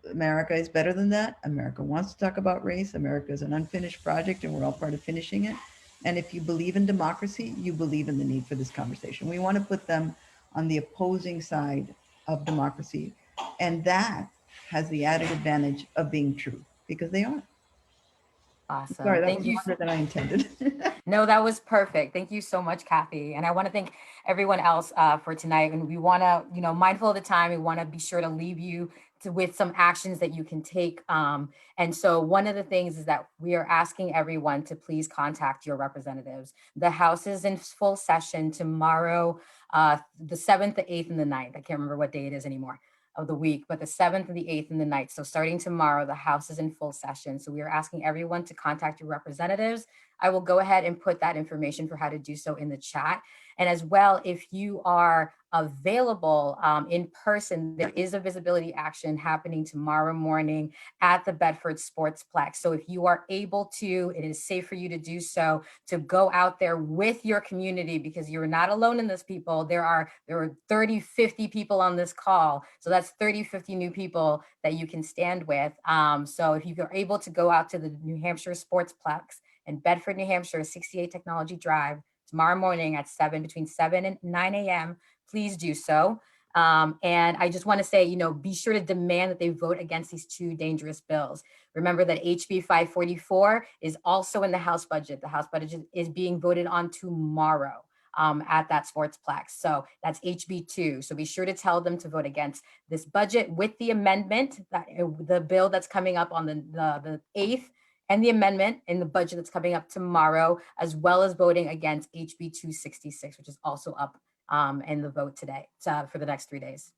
America is better than that. America wants to talk about race. America is an unfinished project, and we're all part of finishing it. And if you believe in democracy, you believe in the need for this conversation. We want to put them on the opposing side of democracy. And that has the added advantage of being true, because they are. Awesome. Sorry, that Thank was you. longer than I intended. No, that was perfect. Thank you so much, Kathy. And I want to thank everyone else for tonight. And we want to, you know, mindful of the time, we want to be sure to leave you with some actions that you can take. And so one of the things is that we are asking everyone to please contact your representatives. The House is in full session tomorrow, the 7th, the 8th, and the 9th. I can't remember what day it is anymore of the week, but the 7th and the 8th and the 9th. So starting tomorrow, the House is in full session. So we are asking everyone to contact your representatives. I will go ahead and put that information for how to do so in the chat. And as well, if you are available in person, there is a visibility action happening tomorrow morning at the Bedford Sportsplex. So if you are able to, it is safe for you to do so, to go out there with your community, because you're not alone in this, people. There are 30, 50 people on this call. So that's 30, 50 new people that you can stand with. So if you're able to go out to the New Hampshire Sportsplex in Bedford, New Hampshire, 68 Technology Drive, tomorrow morning at between 7 and 9 a.m., please do so. And I just want to say, you know, be sure to demand that they vote against these two dangerous bills. Remember that HB544 is also in the House budget. The House budget is being voted on tomorrow at that Sportsplex. So that's HB2. So be sure to tell them to vote against this budget with the amendment, that the bill that's coming up on the 8th, and the amendment in the budget that's coming up tomorrow, as well as voting against HB 266, which is also up in the vote today for the next 3 days.